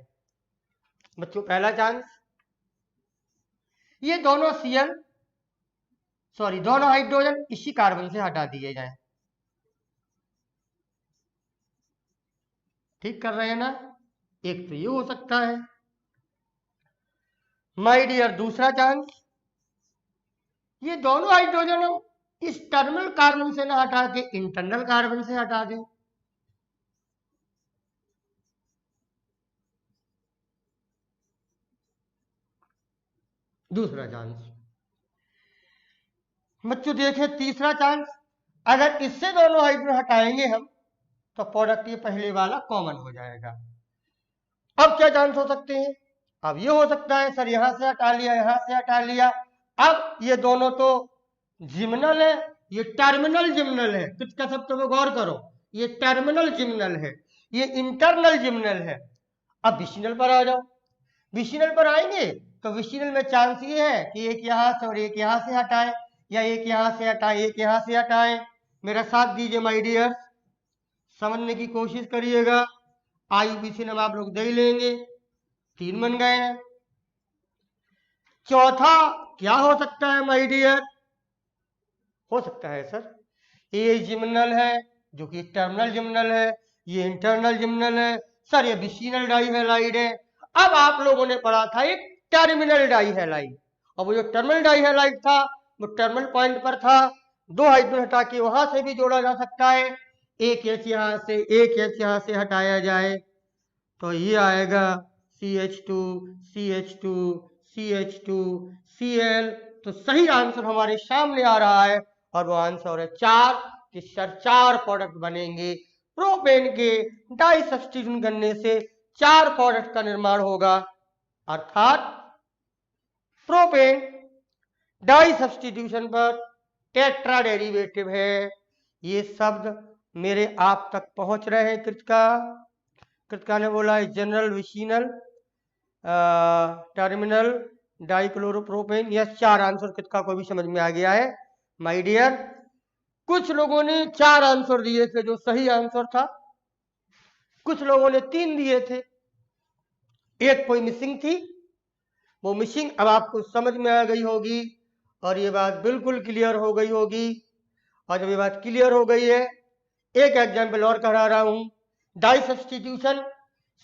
बच्चों पहला चांस, ये दोनों दोनों हाइड्रोजन इसी कार्बन से हटा दिए जाए। ठीक कर रहे हैं ना? एक तो ये हो सकता है। माय डियर दूसरा चांस, ये दोनों हाइड्रोजन हम इस टर्मिनल कार्बन से ना हटा के इंटरनल कार्बन से हटा दें। दूसरा चांस। बच्चों देखें तीसरा चांस, अगर इससे दोनों हाइड्रोजन हटाएंगे हम तो प्रोडक्ट ये पहले वाला कॉमन हो जाएगा। अब क्या चांस हो सकते हैं? अब ये हो सकता है सर यहां से हटा लिया, यहां से हटा लिया। अब ये दोनों तो जिम्नल है, ये टर्मिनल जिम्नल है। किसका शब्द में गौर करो, ये टर्मिनल जिम्नल है, ये इंटरनल जिम्नल है। अब विसिनल पर आ जाओ। विसिनल पर आएंगे तो विसिनल में चांस ये है कि एक यहां से और एक यहां से हटाए, या एक यहां से हटाए एक यहां से हटाए। मेरा साथ दीजिए माय डियर, समझने की कोशिश करिएगा। आयुविसिन हम आप लोग दे लेंगे, 3 बन गए हैं। चौथा क्या हो सकता है माय डियर? हो सकता है सर ये जिम्नल है जो कि टर्मिनल जिम्नल है, ये इंटरनल जिम्नल है। सर ये विसिनल डाइहैलाइड है। अब आप लोगों ने पढ़ा था एक टर्मिनल डाइहैलाइड, और वो जो टर्मिनल डाइहैलाइड था वो टर्मिनल पॉइंट पर था। 2 हाइड्रोजन हटा के वहां से भी जोड़ा जा सकता है। एक एच यहां से, एक एच यहां से हटाया जाए तो ये आएगा CH2 CH2 CH2 Cl। तो सही आंसर हमारे सामने आ रहा है, और वो आंसर है 4 कि सर 4 प्रोडक्ट बनेंगे। प्रोपेन के डाई सब्स्टिट्यूशन करने से 4 प्रोडक्ट का निर्माण होगा, अर्थात प्रोपेन डाई सब्स्टिट्यूशन पर टेट्रा डेरिवेटिव है। ये शब्द मेरे आप तक पहुंच रहे हैं। कृतिका ने बोला है जनरल विसिनल टर्मिनल डाइक्लोरोप्रोपेन। यह 4 आंसर कृतिका को भी समझ में आ गया है माय डियर। कुछ लोगों ने 4 आंसर दिए थे जो सही आंसर था, कुछ लोगों ने 3 दिए थे, एक कोई मिसिंग थी। वो मिसिंग अब आपको समझ में आ गई होगी, और ये बात बिल्कुल क्लियर हो गई होगी। और जब ये बात क्लियर हो गई है, एक एग्जाम्पल और करा रहा हूं। डाई सब्स्टिट्यूशन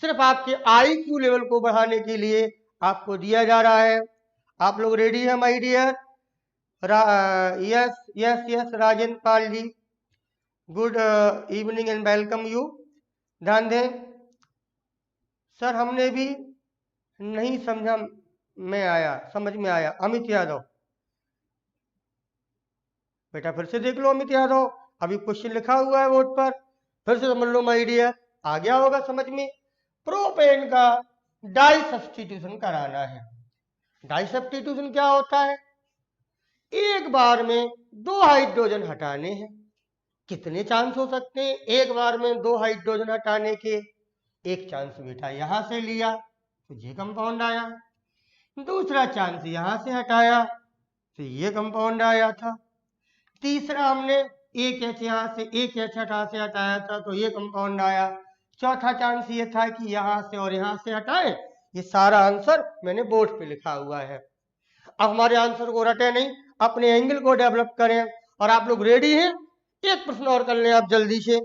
सिर्फ आपके IQ लेवल को बढ़ाने के लिए आपको दिया जा रहा है। आप लोग रेडी है my dear? Yes yes yes Rajendra Pal ji, good evening and welcome you. ध्यान दें सर, हमने भी नहीं समझा में आया, समझ में आया। अमित यादव बेटा फिर से देख लो। अमित यादव अभी क्वेश्चन लिखा हुआ है बोर्ड पर, फिर से समझ लो माय डियर, आ गया होगा समझ में। प्रोपेन का डाई सब्स्टिट्यूशन कराना है। डाई सब्स्टिट्यूशन क्या होता है? एक बार में 2 हाइड्रोजन हटाने हैं। कितने चांस हो सकते हैं एक बार में 2 हाइड्रोजन हटाने के? एक चांस बेटा यहां से लिया तो ये कंपाउंड आया, दूसरा चांस यहां से हटाया तो ये कंपाउंड आया था, तीसरा हमने एक एच यहां से एक एच हटाया था तो ये कंपाउंड आया, चौथा चांस ये था कि यहां से और यहां से हटाए। ये सारा आंसर मैंने बोर्ड पे लिखा हुआ है। अब हमारे आंसर को रटे नहीं, अपने एंगल को डेवलप करें। और आप लोग रेडी हैं? एक प्रश्न और कर लें आप जल्दी से,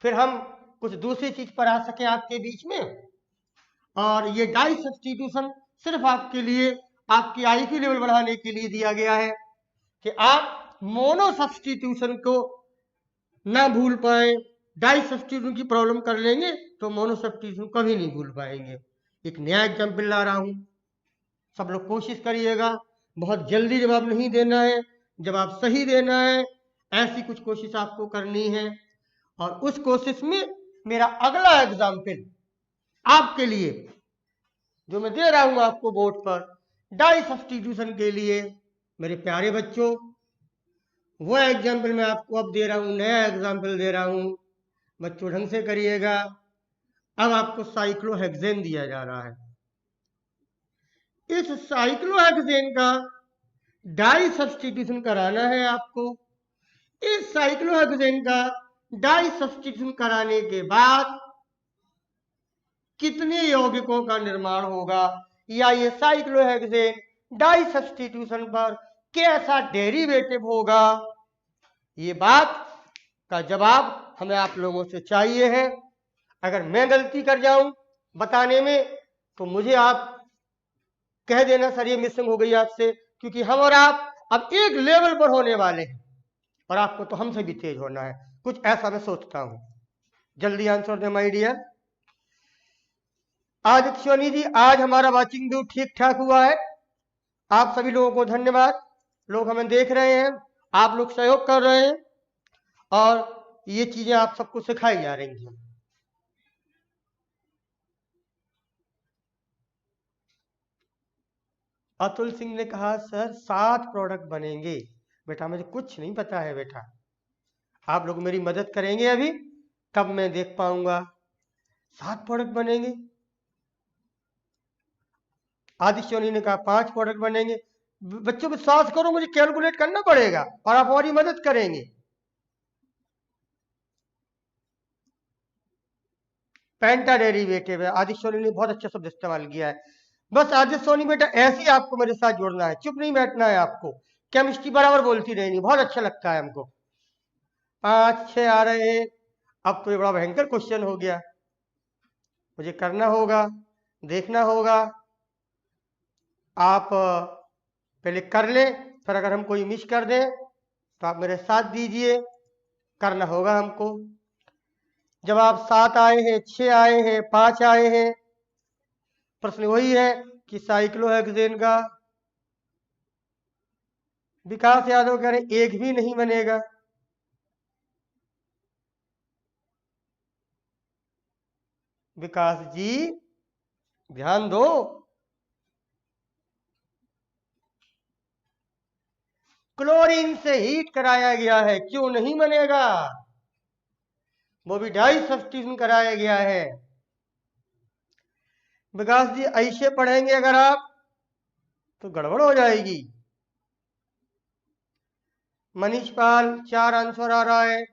फिर हम कुछ दूसरी चीज पर आ सके आपके बीच में। और ये डाई सब्स्टिट्यूशन सिर्फ आपके लिए, आपकी IQ लेवल बढ़ाने के लिए दिया गया है कि आप मोनो सब्स्टिट्यूशन को ना भूल पाए, डाई सब्स्टिट्यूशन की प्रॉब्लम कर लेंगे तो मोनो सब्स्टिट्यूशन कभी नहीं भूल पाएंगे। एक नया एग्जाम्पल ला रहा हूं, सब लोग कोशिश करिएगा, बहुत जल्दी जवाब नहीं देना है, जवाब सही देना है, ऐसी कुछ कोशिश आपको करनी है। और उस कोशिश में मेरा अगला एग्जाम्पल आपके लिए जो मैं दे रहा हूं आपको बोर्ड पर डाई सब्स्टिट्यूशन के लिए, मेरे प्यारे बच्चों, वो एग्जाम्पल मैं आपको अब दे रहा हूं, नया एग्जाम्पल दे रहा हूं, बच्चों ढंग से करिएगा। अब आपको साइक्लोहेक्सेन दिया जा रहा है। इस साइक्लोहेक्सेन का डाई सब्स्टिट्यूशन कराना है आपको। इस साइक्लोहेक्सेन का डाई सब्स्टिट्यूशन कराने के बाद कितने यौगिकों का निर्माण होगा, या ये साइक्लोहेक्सेन डाई सब्स्टिट्यूशन पर कैसा डेरिवेटिव होगा, ये बात का जवाब हमें आप लोगों से चाहिए है। अगर मैं गलती कर जाऊं बताने में तो मुझे आप कह देना सर ये मिसिंग हो गई आपसे, क्योंकि हम और आप अब एक लेवल पर होने वाले हैं और आपको तो हमसे भी तेज होना है, कुछ ऐसा मैं सोचता हूं। जल्दी आंसर दे माय डियर। आदित्य सोनी जी, आज हमारा वाचिंग व्यू ठीक ठाक हुआ है। आप सभी लोगों को धन्यवाद, लोग हमें देख रहे हैं, आप लोग सहयोग कर रहे हैं और ये चीजें आप सबको सिखाई जा रही हैं। अतुल सिंह ने कहा सर 7 प्रोडक्ट बनेंगे। बेटा मुझे कुछ नहीं पता है बेटा, आप लोग मेरी मदद करेंगे अभी तब मैं देख पाऊंगा। 7 प्रोडक्ट बनेंगे। आदित्य सोनी ने कहा 5 प्रोडक्ट बनेंगे। बच्चों विश्वास करो, मुझे कैलकुलेट करना पड़ेगा और आप हमारी मदद करेंगे। पेंटा डेरिवेटिव है, आदित्य सोनी ने बहुत अच्छा शब्द इस्तेमाल किया है। बस आदित्य सोनी बेटा ऐसे ही आपको मेरे साथ जुड़ना है, चुप नहीं बैठना है आपको, केमिस्ट्री बराबर बोलती रहनी, बहुत अच्छा लगता है हमको। 5 6 आ रहे हैं। अब तो ये बड़ा भयंकर क्वेश्चन हो गया, मुझे करना होगा, देखना होगा। आप पहले कर लें, फिर अगर हम कोई मिस कर दें तो आप मेरे साथ दीजिए, करना होगा हमको। जवाब 7 आए हैं, 6 आए हैं, 5 आए हैं। प्रश्न वही है कि साइक्लोहेक्सेन का, विकास यादव कह रहे एक भी नहीं बनेगा। विकास जी ध्यान दो, क्लोरीन से हीट कराया गया है, क्यों नहीं बनेगा, वो भी डाई सब्स्टिट्यूशन कराया गया है। विकास जी ऐसे पढ़ेंगे अगर आप तो गड़बड़ हो जाएगी। मनीष पाल 4 आंसर आ रहा है,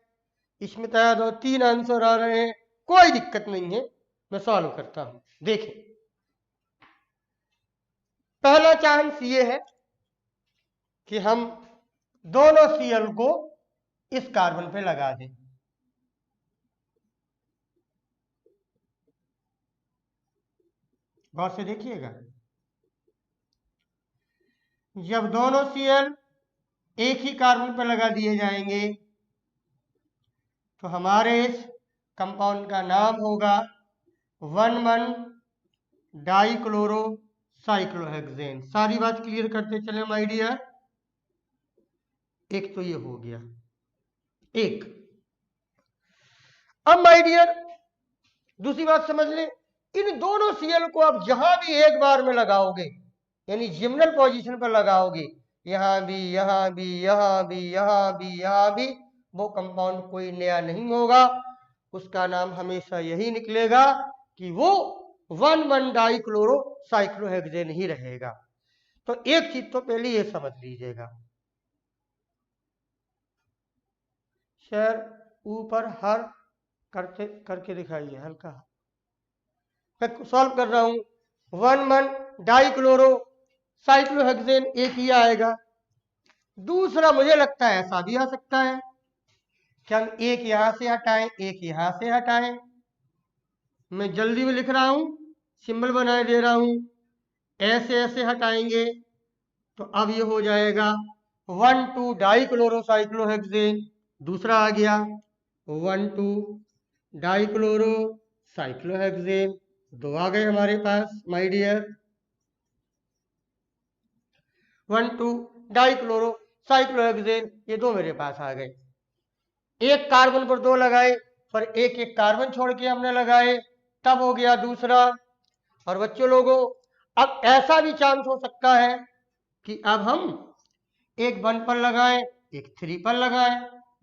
इसमें यादव 3 आंसर आ रहे हैं, कोई दिक्कत नहीं है, मैं सॉल्व करता हूं। देखें, पहला चांस ये है कि हम दोनों Cl को इस कार्बन पे लगा दें। गौर से देखिएगा, जब दोनों Cl एक ही कार्बन पर लगा दिए जाएंगे तो हमारे इस कंपाउंड का नाम होगा 1,1 डाइक्लोरो साइक्लोहेक्सेन। सारी बात क्लियर करते चले माय डियर। एक तो ये हो गया एक। अब माय डियर दूसरी बात समझ लें, इन दोनों Cl को आप जहां भी एक बार में लगाओगे, यानी जिम्नल पोजीशन पर लगाओगे, यहां भी यहां भी यहां भी यहां भी यहां भी, वो कंपाउंड कोई नया नहीं होगा, उसका नाम हमेशा यही निकलेगा कि वो 1,1 डाइक्लोरो साइक्लोहेक्सेन ही रहेगा। तो एक चीज तो पहले ये समझ लीजिएगा, सर ऊपर हर करके दिखाइए हल्का, मैं सॉल्व कर रहा हूं। 1,1 डाइक्लोरो साइक्लोहेक्सेन एक ही आएगा। दूसरा मुझे लगता है ऐसा भी आ सकता है कि हम एक यहां से हटाएं, एक यहां से हटाएं। मैं जल्दी में लिख रहा हूं, सिंबल बनाए दे रहा हूं, ऐसे ऐसे हटाएंगे तो अब ये हो जाएगा 1,2 डाइक्लोरो साइक्लोहेक्सेन। दूसरा आ गया 1,2 डाइक्लोरो साइक्लोहेक्सेन, दो आ गए हमारे पास माय डियर। 1 2 डाइक्लोरो साइक्लोहेक्सेन, ये दो मेरे पास आ गए। एक कार्बन पर दो लगाए, पर एक एक कार्बन छोड़ के हमने लगाए, तब हो गया दूसरा। और बच्चों लोगों, अब ऐसा भी चांस हो सकता है कि अब हम एक 1 पर लगाएं, एक 3 पर लगाएं।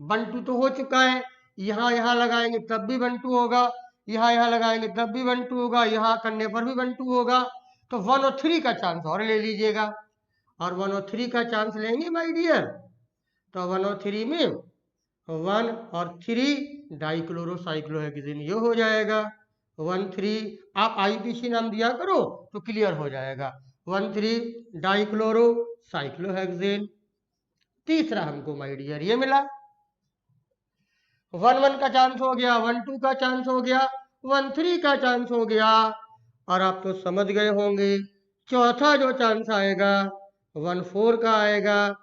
1 2 तो हो चुका है, यहां लगाएंगे तब भी 1 2 होगा, यहां लगाएंगे तब भी 1 2 होगा, यहां करने पर भी 1 2 होगा। तो 1 और 3 का चांस और ले लीजिएगा, और 1 और 3 का चांस लेंगे माय डियर, तो 1 और 3 में 1 और 3 डाइक्लोरोसाइक्लोहेक्सेन ये हो जाएगा। 1 3, आप आईपीसी नाम दिया करो तो क्लियर हो जाएगा। 1 3 डाइक्लोरोसाइक्लोहेक्सेन। तीसरा हमको माय डियर ये मिला। 1 1 का चांस हो गया, 1 2 का चांस हो गया, 1 3 का चांस हो गया। और आप तो समझ गए होंगे, चौथा जो चांस आएगा 1 4 का आएगा।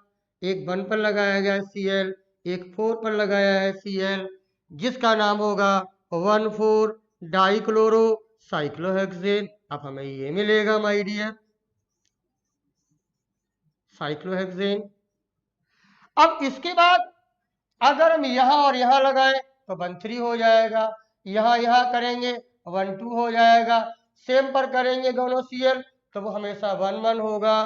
एक 1 पर लगाया गया Cl, एक 4 पर लगाया है Cl, जिसका नाम होगा 1 4 डाइक्लोरो साइक्लोहेक्सेन। अब हमें ये मिलेगा माय डियर, साइक्लोहेक्सेन। अब इसके बाद अगर हम यहां और यहां लगाएं तो 1 3 हो जाएगा, यहां करेंगे 1 2 हो जाएगा, सेम पर करेंगे दोनों Cl तो वो हमेशा 1 1 होगा।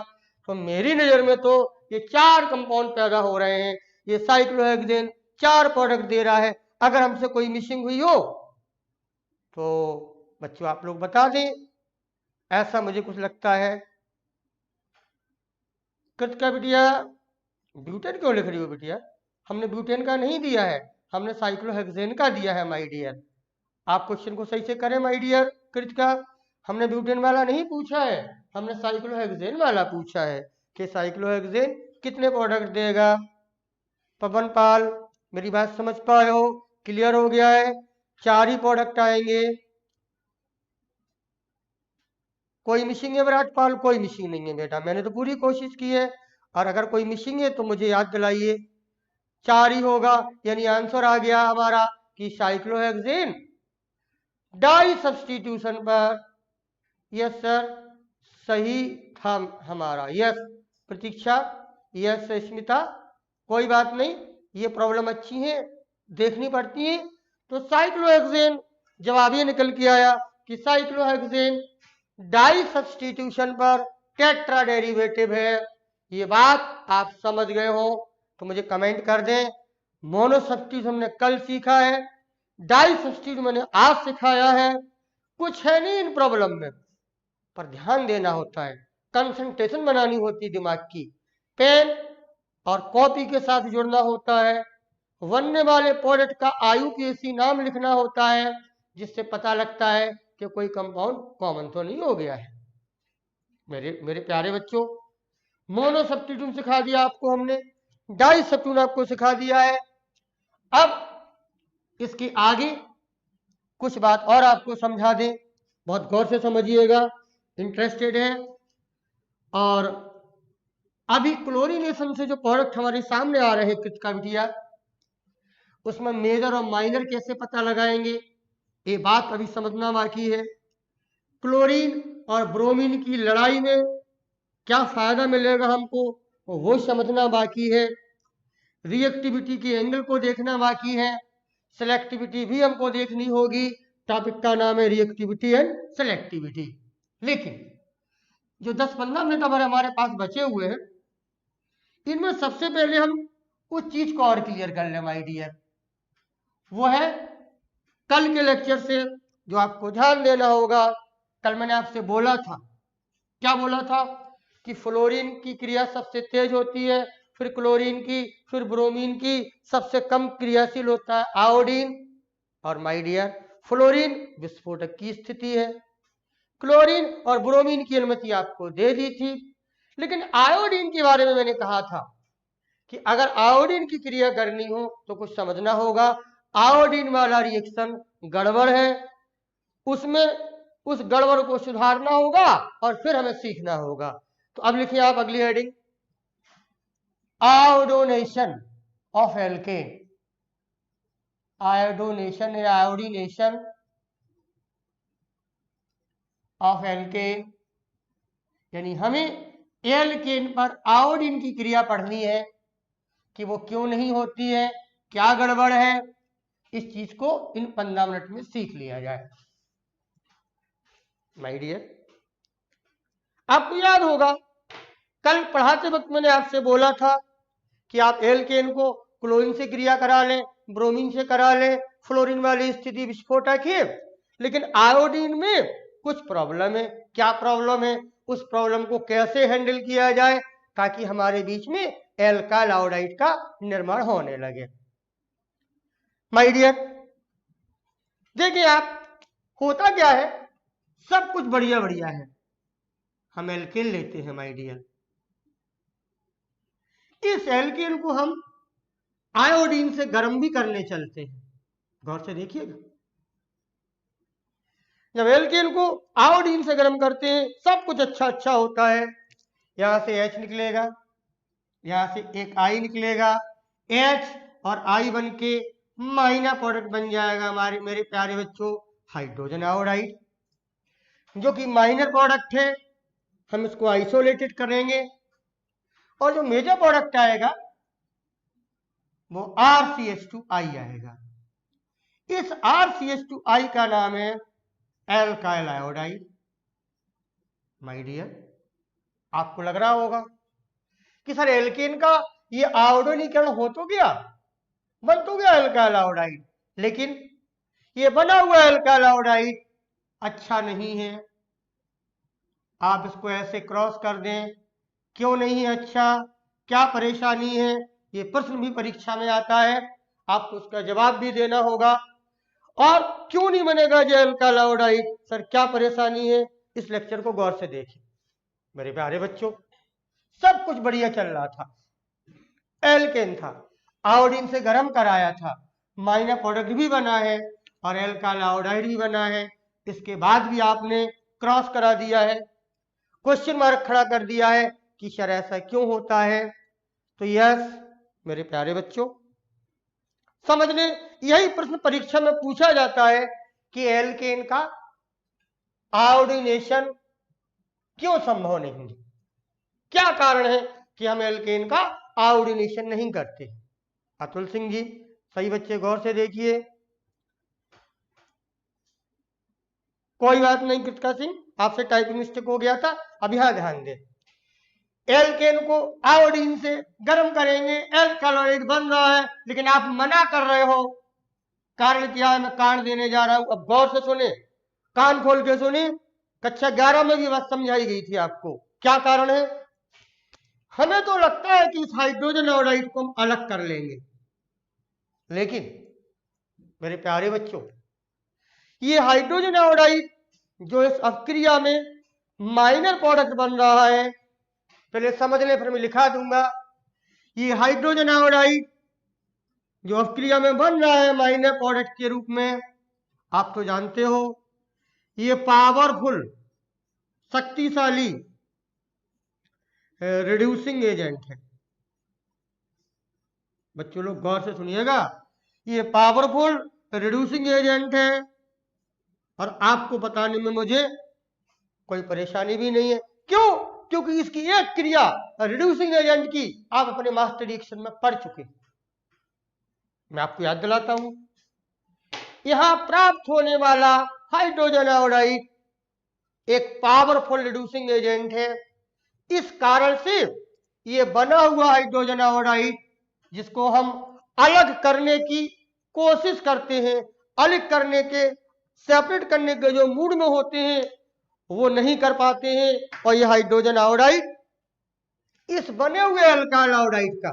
तो मेरी नजर में तो ये 4 कंपाउंड पैदा हो रहे हैं, ये साइक्लोहेक्सेन 4 प्रोडक्ट दे रहा है। अगर हमसे कोई मिसिंग हुई हो तो बच्चों आप लोग बता दें, ऐसा मुझे कुछ लगता है। कृतिका बिटिया, ब्यूटेन क्यों लिख रही हो बिटिया? हमने ब्यूटेन का नहीं दिया है, हमने साइक्लोहेक्सेन का दिया है माय डियर। आप क्वेश्चन को सही से करें माय डियर कृतिका, हमने ब्यूटेन वाला नहीं पूछा है, हमने साइक्लोहेक्सेन वाला पूछा है कि साइक्लोहेक्सेन कितने प्रोडक्ट देगा। पवन पाल, मेरी बात समझ पाए हो? क्लियर हो गया है, 4 ही प्रोडक्ट आएंगे। कोई मिसिंग है विराटपाल? कोई मिसिंग नहीं है बेटा, मैंने तो पूरी कोशिश की है। और अगर कोई मिसिंग है तो मुझे याद दिलाइए। 4 ही होगा, यानी आंसर आ गया हमारा कि साइक्लोहेक्सेन डाई सब्स्टिट्यूशन पर। यस सर, सही था हमारा। यस प्रतीक्षा, यस स्मिता, कोई बात नहीं, ये प्रॉब्लम अच्छी है, देखनी पड़ती है। तो साइक्लोहेक्सेन जवाब ये निकल के आया कि साइक्लोहेक्सेन डाई सब्स्टिट्यूशन पर टेट्रा डेरिवेटिव है। ये बात आप समझ गए हो तो मुझे कमेंट कर दें। मोनो सब्स्टिट्यूट हमने कल सीखा है, डाई सब्स्टिट्यूट मैंने आज सिखाया है। कुछ है नहीं इन प्रॉब्लम में, पर ध्यान देना होता है, कंसंट्रेशन बनानी होती है दिमाग की, पेन और कॉपी के साथ जुड़ना होता है, बनने वाले प्रोडक्ट का आईयूपीएसी नाम लिखना होता है, जिससे पता लगता है कि कोई कंपाउंड कॉमन तो नहीं हो गया है। मेरे प्यारे बच्चों, मोनो सब्स्टिट्यूट सिखा दिया आपको हमने, डाई सब्स्टिट्यूट आपको सिखा दिया है। अब इसकी आगे कुछ बात और आपको समझा दें, बहुत गौर से समझिएगा, इंटरेस्टेड है। और अभी क्लोरीनेशन से जो प्रोडक्ट हमारे सामने आ रहे हैं कृतिका बिटिया, उसमें मेजर और माइनर कैसे पता लगाएंगे, ये बात अभी समझना बाकी है। क्लोरीन और ब्रोमीन की लड़ाई में क्या फायदा मिलेगा हमको, वो समझना बाकी है। रिएक्टिविटी के एंगल को देखना बाकी है, सेलेक्टिविटी भी हमको देखनी होगी। टॉपिक का नाम है रिएक्टिविटी एंड सेलेक्टिविटी। लेकिन जो 10-15 मिनट हमारे पास बचे हुए हैं, इनमें सबसे पहले हम उस चीज को और क्लियर कर लें माय डियर, वो है कल के लेक्चर से जो आपको ध्यान देना होगा। कल मैंने आपसे बोला था, क्या बोला था, कि फ्लोरीन की क्रिया सबसे तेज होती है, फिर क्लोरीन की, फिर ब्रोमीन की, सबसे कम क्रियाशील होता है आयोडीन। और माय डियर, फ्लोरीन विस्फोटक की स्थिति है, क्लोरीन और ब्रोमीन की अनुमति आपको दे दी थी। लेकिन आयोडीन के बारे में मैंने कहा था कि अगर आयोडीन की क्रिया करनी हो तो कुछ समझना होगा, आयोडीन वाला रिएक्शन गड़बड़ है, उसमें उस गड़बड़ को सुधारना होगा और फिर हमें सीखना होगा। तो अब लिखिए आप अगली हेडिंग, आयोडोनेशन ऑफ एल्केन। आयोडोनेशन या आयोडीनेशन ऑफ एल्केन, यानी हमें एल्केन पर आयोडीन की क्रिया पढ़नी है कि वो क्यों नहीं होती है, क्या गड़बड़ है। इस चीज को इन 15 मिनट में सीख लिया जाए। माय डियर, आपको याद होगा कल पढ़ाते वक्त मैंने आपसे बोला था कि आप एल्केन को क्लोरीन से क्रिया करा लें, ब्रोमीन से करा लें, फ्लोरीन वाली स्थिति विस्फोटक है। लेकिन आयोडीन में कुछ प्रॉब्लम है। क्या प्रॉब्लम है? उस प्रॉब्लम को कैसे हैंडल किया जाए ताकि हमारे बीच में एल्काइल आयोडाइड का निर्माण होने लगे। माय डियर, देखिए आप, होता क्या है, सब कुछ बढ़िया बढ़िया है, हम एल्केन लेते हैं माय डियर। इस एल्केन को हम आयोडीन से गर्म भी करने चलते हैं। गौर से देखिएगा, जब एल्केन को आयोडीन से गर्म करते हैं सब कुछ अच्छा अच्छा होता है। यहां से H निकलेगा, यहां से एक I निकलेगा, H और I बन के माइनर प्रोडक्ट बन जाएगा हमारे मेरे प्यारे बच्चों हाइड्रोजन आयोडाइड, जो कि माइनर प्रोडक्ट है। हम इसको आइसोलेटेड करेंगे और जो मेजर प्रोडक्ट आएगा वो RCH2I आएगा। इस RCH2I का नाम है एल्काइल आयोडाइड। माय डियर, आपको लग रहा होगा कि सर एल्केन का ये आयोडीनीकरण हो तो गया, बन तो गया एल्काइल आयोडाइड, लेकिन ये बना हुआ एल्काइल आयोडाइड अच्छा नहीं है। आप इसको ऐसे क्रॉस कर दें, क्यों नहीं है अच्छा, क्या परेशानी है, ये प्रश्न भी परीक्षा में आता है, आपको उसका जवाब भी देना होगा। और क्यों नहीं बनेगा जो एल्काइल आयोडाइड, सर क्या परेशानी है, इस लेक्चर को गौर से देखिए मेरे प्यारे बच्चों। सब कुछ बढ़िया चल रहा था, एल्केन था, आयोडीन से गर्म कराया था, माइनर प्रोडक्ट भी बना है और एल्काइल आयोडाइड भी बना है। इसके बाद भी आपने क्रॉस करा दिया है, क्वेश्चन मार्क खड़ा कर दिया है कि सर ऐसा क्यों होता है। तो यस मेरे प्यारे बच्चों, समझ लें, यही प्रश्न परीक्षा में पूछा जाता है कि एल्केन का आयोडीनेशन क्यों संभव नहीं, क्या कारण है कि हम एल्केन का आयोडीनेशन नहीं करते। अतुल सिंह जी, सही बच्चे गौर से देखिए, कोई बात नहीं कृतिका सिंह, आपसे टाइपिंग मिस्टेक हो गया था, अब यहां ध्यान दें। एल्केन को आयोडीन से गर्म करेंगे, एल्काइल बन रहा है, लेकिन आप मना कर रहे हो। कारण क्या है, मैं कारण देने जा रहा हूं, अब गौर से सुने, कान खोल के सुने। कक्षा 11 में भी बात समझाई गई थी आपको। क्या कारण है? हमें तो लगता है कि इस हाइड्रोजन आयोडाइड को हम अलग कर लेंगे, लेकिन मेरे प्यारे बच्चों, ये हाइड्रोजन आयोडाइड जो इस अपक्रिया में माइनर प्रोडक्ट बन रहा है, पहले समझ ले फिर मैं लिखा दूंगा। ये हाइड्रोजन आयोडाइड जो अपक्रिया में बन रहा है माइनर प्रोडक्ट के रूप में, आप तो जानते हो ये पावरफुल, शक्तिशाली रिड्यूसिंग एजेंट है। बच्चों लोग गौर से सुनिएगा, ये पावरफुल रिड्यूसिंग एजेंट है और आपको बताने में मुझे कोई परेशानी भी नहीं है। क्यों? क्योंकि इसकी एक क्रिया रिड्यूसिंग एजेंट की आप अपने मास्टर डिक्शन में पढ़ चुके। मैं आपको याद दिलाता हूं, यहां प्राप्त होने वाला हाइड्रोजन आयोडाइड एक पावरफुल रिड्यूसिंग एजेंट है। इस कारण से ये बना हुआ हाइड्रोजन आयोडाइड जिसको हम अलग करने की कोशिश करते हैं, अलग करने के, सेपरेट करने के जो मूड में होते हैं वो नहीं कर पाते हैं, और ये हाइड्रोजन आयोडाइड इस बने हुए एल्काइल आयोडाइड का,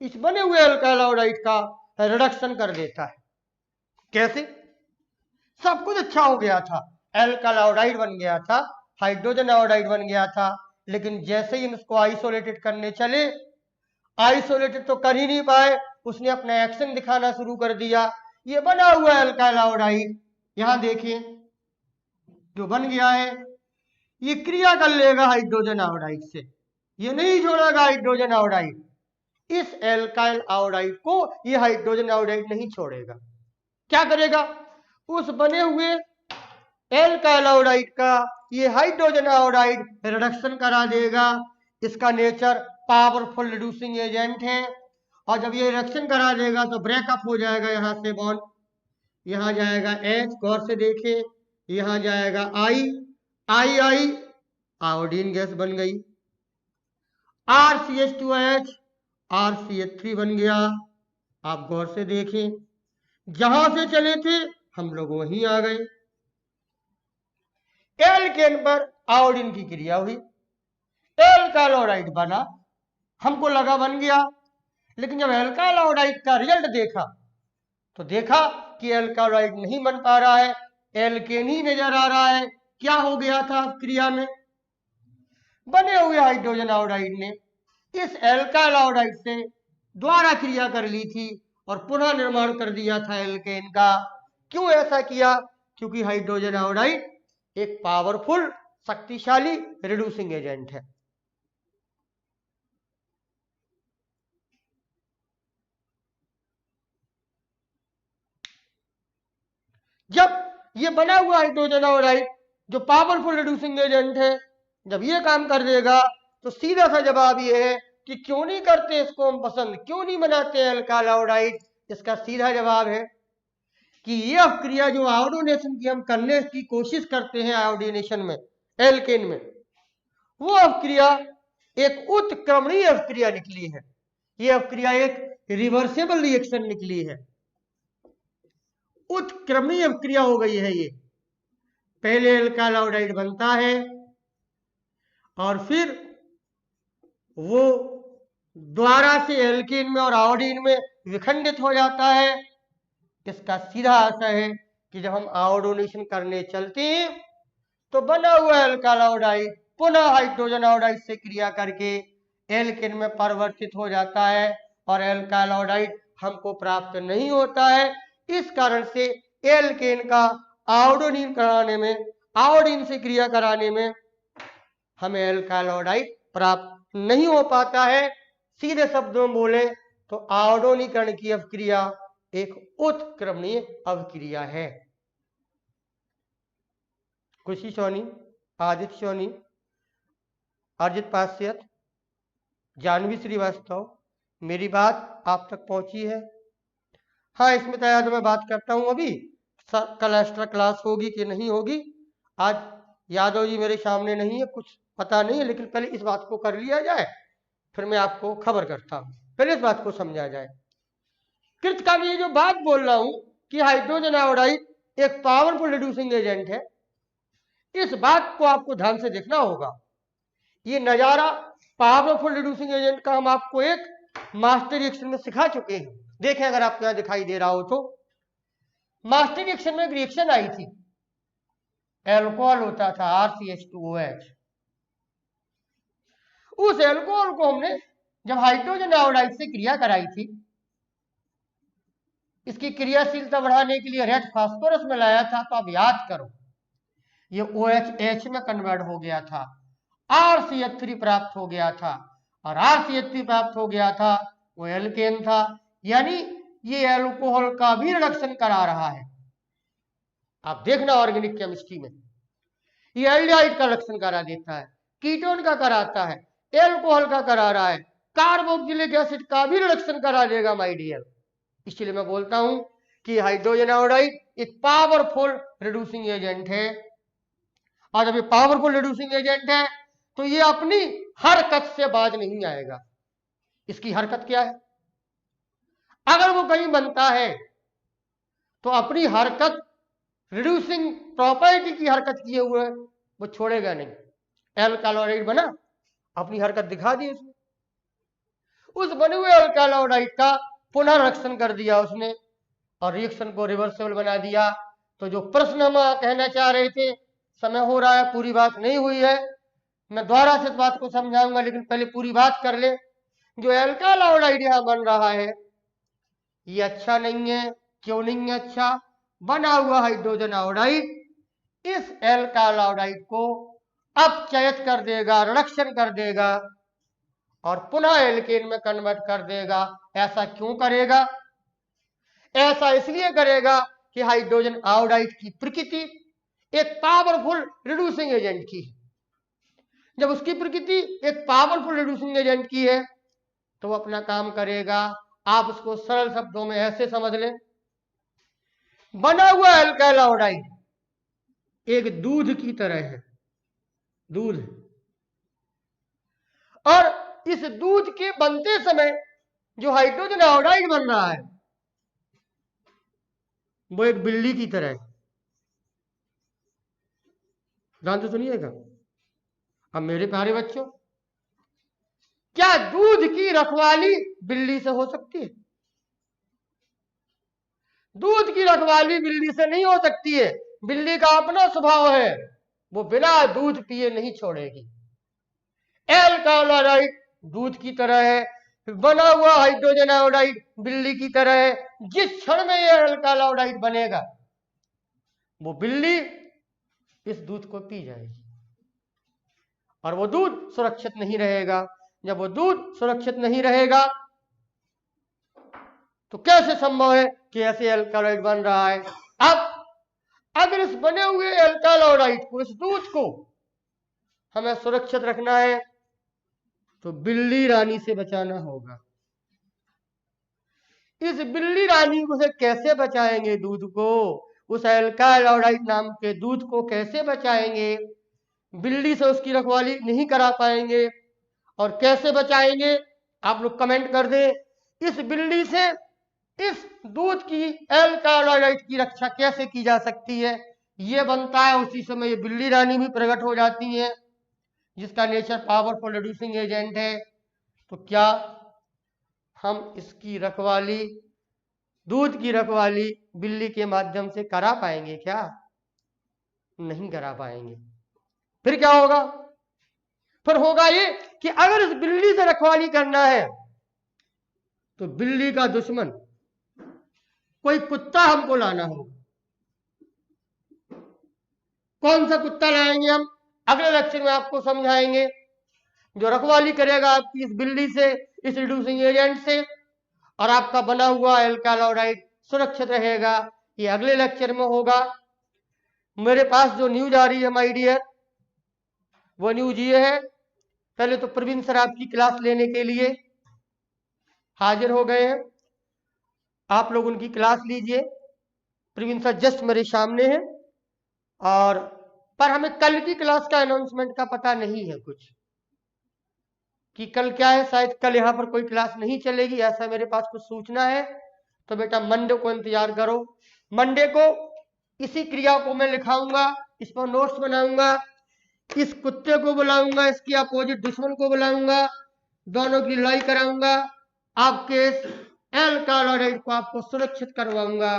इस बने हुए एल्काइल आयोडाइड का रिडक्शन कर देता है। कैसे? सब कुछ अच्छा हो गया था, एल्काइल आयोडाइड बन गया था, हाइड्रोजन आयोडाइड बन गया था, लेकिन जैसे ही हम इसको आइसोलेटेड करने चले, आइसोलेटेड तो कर ही नहीं पाए, उसने अपना एक्शन दिखाना शुरू कर दिया। ये बना हुआ एल्काइल आयोडाइड यहां देखिए जो बन गया है, ये क्रिया कर लेगा हाइड्रोजन आयोडाइड से, ये नहीं छोड़ेगा हाइड्रोजन आयोडाइड, इस एल्काइल आयोडाइड को ये हाइड्रोजन आयोडाइड नहीं छोड़ेगा। क्या करेगा? उस बने हुए एल्काइल आयोडाइड का ये हाइड्रोजन आयोडाइड रिडक्शन करा देगा। इसका नेचर पावरफुल रिड्यूसिंग एजेंट है, और जब ये रिडक्शन करा देगा तो ब्रेकअप हो जाएगा। यहां से बॉन्ड, यहां जाएगा H, गौर से देखें, यहां जाएगा I, आई आयोडीन गैस बन गई। RCH2OH RCH3 बन गया। आप गौर से देखें, जहां से चले थे हम लोग वहीं आ गए। एल्केन पर आयोडीन की क्रिया हुई, एल्काइल आयोडाइड बना, हमको लगा बन गया। लेकिन जब एल्काइल आयोडाइड का रिजल्ट देखा तो देखा कि एल्काइल आयोडाइड नहीं बन पा रहा है, एल्केन ही नजर आ रहा है। क्या हो गया था क्रिया में? बने हुए हाइड्रोजन आयोडाइड ने इस एल्काइल आयोडाइड से द्वारा क्रिया कर ली थी और पुनः निर्माण कर दिया था एल्केन का। क्यों ऐसा किया? क्योंकि हाइड्रोजन आयोडाइड एक पावरफुल, शक्तिशाली रिड्यूसिंग एजेंट है। जब ये बना हुआ हाइड्रोजन आयोडाइड जो पावरफुल रिड्यूसिंग एजेंट है, जब ये काम कर देगा तो सीधा सा जवाब ये है कि क्यों नहीं करते इसको हम पसंद, क्यों नहीं बनाते एल्काइल आयोडाइड? इसका सीधा जवाब है कि ये क्रिया जो आयोडीनेशन की हम करने की कोशिश करते हैं आयोडीनेशन में, एल्केन में, वो अपक्रिया एक उत्क्रमणीय अपक्रिया निकली है। ये अपक्रिया एक रिवर्सेबल रिएक्शन निकली है, उत्क्रमणीय अपक्रिया हो गई है। ये पहले एल्काइल आयोडाइड बनता है और फिर वो द्वारा से एल्कीन में और आयोडीन में विखंडित हो जाता है। इसका सीधा असर है कि जब हम आयोडीनेशन करने चलते हैं तो बना हुआ एल्काइल आयोडाइड पुनः हाइड्रोजन आयोडाइड से क्रिया करके एल्केन में परिवर्तित हो जाता है और एल्काइल आयोडाइड हमको प्राप्त नहीं होता है। इस कारण से एल्केन का आयोडीन कराने में, आयोडीन से क्रिया कराने में हमें एल्काइल आयोडाइड प्राप्त नहीं हो पाता है। सीधे शब्दों में बोले तो आयोडीनीकरण की अपक्रिया एक उत्क्रमणीय अपक्रिया है। खुशी सोनी, आदित्य सोनी, अर्जित पाश्यत, जानवी श्रीवास्तव, मेरी बात आप तक पहुंची है? हाँ, इसमें तो मैं बात करता हूं अभी कल एक्स्ट्रा क्लास होगी कि नहीं होगी। आज यादव जी मेरे सामने नहीं है, कुछ पता नहीं है, लेकिन पहले इस बात को कर लिया जाए, फिर मैं आपको खबर करता हूं। पहले इस बात को समझा जाए। कृत का मैं ये जो बात बोल रहा हूं कि हाइड्रोजन आयोडाइड एक पावरफुल रिड्यूसिंग एजेंट है, इस बात को आपको ध्यान से देखना होगा। ये नजारा पावरफुल रिड्यूसिंग एजेंट का हम आपको एक मास्टर रिएक्शन में सिखा चुके हैं। देखें अगर आपको यहां दिखाई दे रहा हो तो मास्टर रिएक्शन में एक रिएक्शन आई थी, एल्कोहल होता था RCH2OH। उस एल्कोहल को हमने जब हाइड्रोजन आयोडाइड से क्रिया कराई थी, इसकी क्रियाशीलता बढ़ाने के लिए रेड फास्फोरस में लाया था, तो आप याद करो ये OH में कन्वर्ट हो गया था, RCH3 प्राप्त हो गया था, और RCH3 प्राप्त हो गया था वो एल्केन था। यानी ये एल्कोहल का भी रिडक्शन करा रहा है। आप देखना ऑर्गेनिक केमिस्ट्री में ये एल्डिहाइड का रिडक्शन करा देता है, कीटोन का कराता है, एल्कोहल का करा रहा है, कार्बोक्सिलिक एसिड का भी रिडक्शन करा देगा माय डियर। इसलिए मैं बोलता हूं कि हाइड्रोजन आयोडाइड एक पावरफुल रिड्यूसिंग एजेंट है, और जब ये पावरफुल रिड्यूसिंग एजेंट है तो ये अपनी हरकत से बाज नहीं आएगा। इसकी हरकत क्या है? अगर वो कहीं बनता है तो अपनी हरकत, रिड्यूसिंग प्रॉपर्टी की हरकत किए हुए वो छोड़ेगा नहीं। एल्काइल आयोडाइड बना, अपनी हरकत दिखा दी उसने, उस बने हुए एल्काइल आयोडाइड का पुनः रिएक्शन कर दिया उसने और रिएक्शन को रिवर्सेबल बना दिया। तो जो प्रश्न हम कहना चाह रहे थे, समय हो रहा है, पूरी बात नहीं हुई है, मैं दोबारा से इस बात को समझाऊंगा, लेकिन पहले पूरी बात कर ले। जो एल्काइल आयोडाइड यहां बन रहा है ये अच्छा नहीं है। क्यों नहीं है अच्छा? बना हुआ हाइड्रोजन आयोडाइड इस एल्काइल आयोडाइड को अपचयित कर देगा, रिडक्शन कर देगा, और पुनः एल्केन में कन्वर्ट कर देगा। ऐसा क्यों करेगा? ऐसा इसलिए करेगा कि हाइड्रोजन आयोडाइड की प्रकृति एक पावरफुल रिड्यूसिंग एजेंट की है। जब उसकी प्रकृति एक पावरफुल रिड्यूसिंग एजेंट की है तो वो अपना काम करेगा। आप उसको सरल शब्दों में ऐसे समझ लें, बना हुआ एल्काइल आयोडाइड एक दूध की तरह है, दूध, और इस दूध के बनते समय जो हाइड्रोजन आयोडाइड बन रहा है वो एक बिल्ली की तरह है। ध्यान से सुनिएगा। अब मेरे प्यारे बच्चों, क्या दूध की रखवाली बिल्ली से हो सकती है? दूध की रखवाली बिल्ली से नहीं हो सकती है। बिल्ली का अपना स्वभाव है, वो बिना दूध पिए नहीं छोड़ेगी। एल्काइल आयोडाइड दूध की तरह है, बना हुआ हाइड्रोजन आयोडाइड बिल्ली की तरह है। जिस क्षण में यह एल्काइल आयोडाइड बनेगा वो बिल्ली इस दूध को पी जाएगी और वो दूध सुरक्षित नहीं रहेगा। जब वो दूध सुरक्षित नहीं रहेगा तो कैसे संभव है कि ऐसे एल्कालॉइड बन रहा है? अब अगर इस बने हुए एल्कालॉइड को, इस दूध को हमें सुरक्षित रखना है तो बिल्ली रानी से बचाना होगा। इस बिल्ली रानी को से कैसे बचाएंगे? दूध को, उस एल्कालॉइड नाम के दूध को कैसे बचाएंगे? बिल्ली से उसकी रखवाली नहीं करा पाएंगे। और कैसे बचाएंगे? आप लोग कमेंट कर दें। इस बिल्ली से इस दूध की एल्कालॉइड की रक्षा कैसे की जा सकती है? ये बनता है उसी समय ये बिल्ली रानी भी प्रकट हो जाती है जिसका नेचर पावरफुल रिड्यूसिंग एजेंट है। तो क्या हम इसकी रखवाली, दूध की रखवाली बिल्ली के माध्यम से करा पाएंगे? क्या नहीं करा पाएंगे। फिर क्या होगा? फिर होगा ये कि अगर इस बिल्ली से रखवाली करना है तो बिल्ली का दुश्मन कोई कुत्ता हमको लाना होगा। कौन सा कुत्ता लाएंगे हम? अगले लेक्चर में आपको समझाएंगे। जो रखवाली करेगा आपकी इस बिल्ली से, इस रिड्यूसिंग एजेंट से, और आपका बना हुआ एल्कालॉइड सुरक्षित रहेगा, ये अगले लेक्चर में होगा। मेरे पास जो न्यूज आ रही है माय डियर, वो न्यूज ये है, पहले तो प्रवीण सर आपकी क्लास लेने के लिए हाजिर हो गए हैं। आप लोग उनकी क्लास लीजिए। प्रवीण सर जस्ट मेरे सामने हैं। और पर हमें कल की क्लास का अनाउंसमेंट का पता नहीं है कुछ कि कल क्या है। शायद कल यहाँ पर कोई क्लास नहीं चलेगी, ऐसा मेरे पास कुछ सूचना है। तो बेटा मंडे को इंतजार करो। मंडे को इसी क्रिया को मैं लिखाऊंगा, इस पर नोट्स बनाऊंगा, इस कुत्ते को बुलाऊंगा, इसकी अपोजिट दुश्मन को बुलाऊंगा, दोनों की लड़ाई कराऊंगा, आपके एल्कालॉइड को आपको सुरक्षित करवाऊंगा।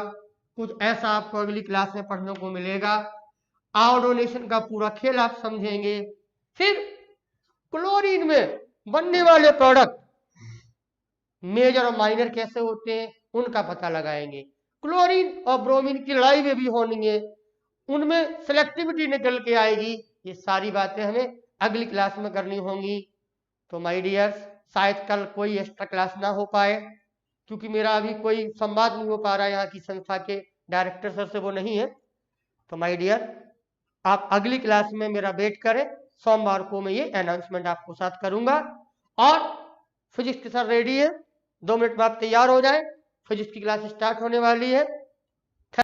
कुछ ऐसा आपको अगली क्लास में पढ़ने को मिलेगा। आयोडोनेशन का पूरा खेल आप समझेंगे। फिर क्लोरीन में बनने वाले प्रोडक्ट मेजर और माइनर कैसे होते हैं उनका पता लगाएंगे। क्लोरीन और ब्रोमीन की लड़ाई में भी होनी है, उनमें सिलेक्टिविटी निकल के आएगी। ये सारी बातें हमें अगली क्लास में करनी होंगी। तो माय डियर्स, शायद कल कोई एक्स्ट्रा क्लास ना हो पाए क्योंकि मेरा अभी कोई संवाद नहीं हो पा रहा है यहाँ की संस्था के डायरेक्टर सर से, वो नहीं है। तो माय डियर, आप अगली क्लास में मेरा वेट करें। सोमवार को मैं ये अनाउंसमेंट आपको साथ करूंगा। और फिजिक्स के सर रेडी है, 2 मिनट में आप तैयार हो जाए, फिजिक्स की क्लास स्टार्ट होने वाली है।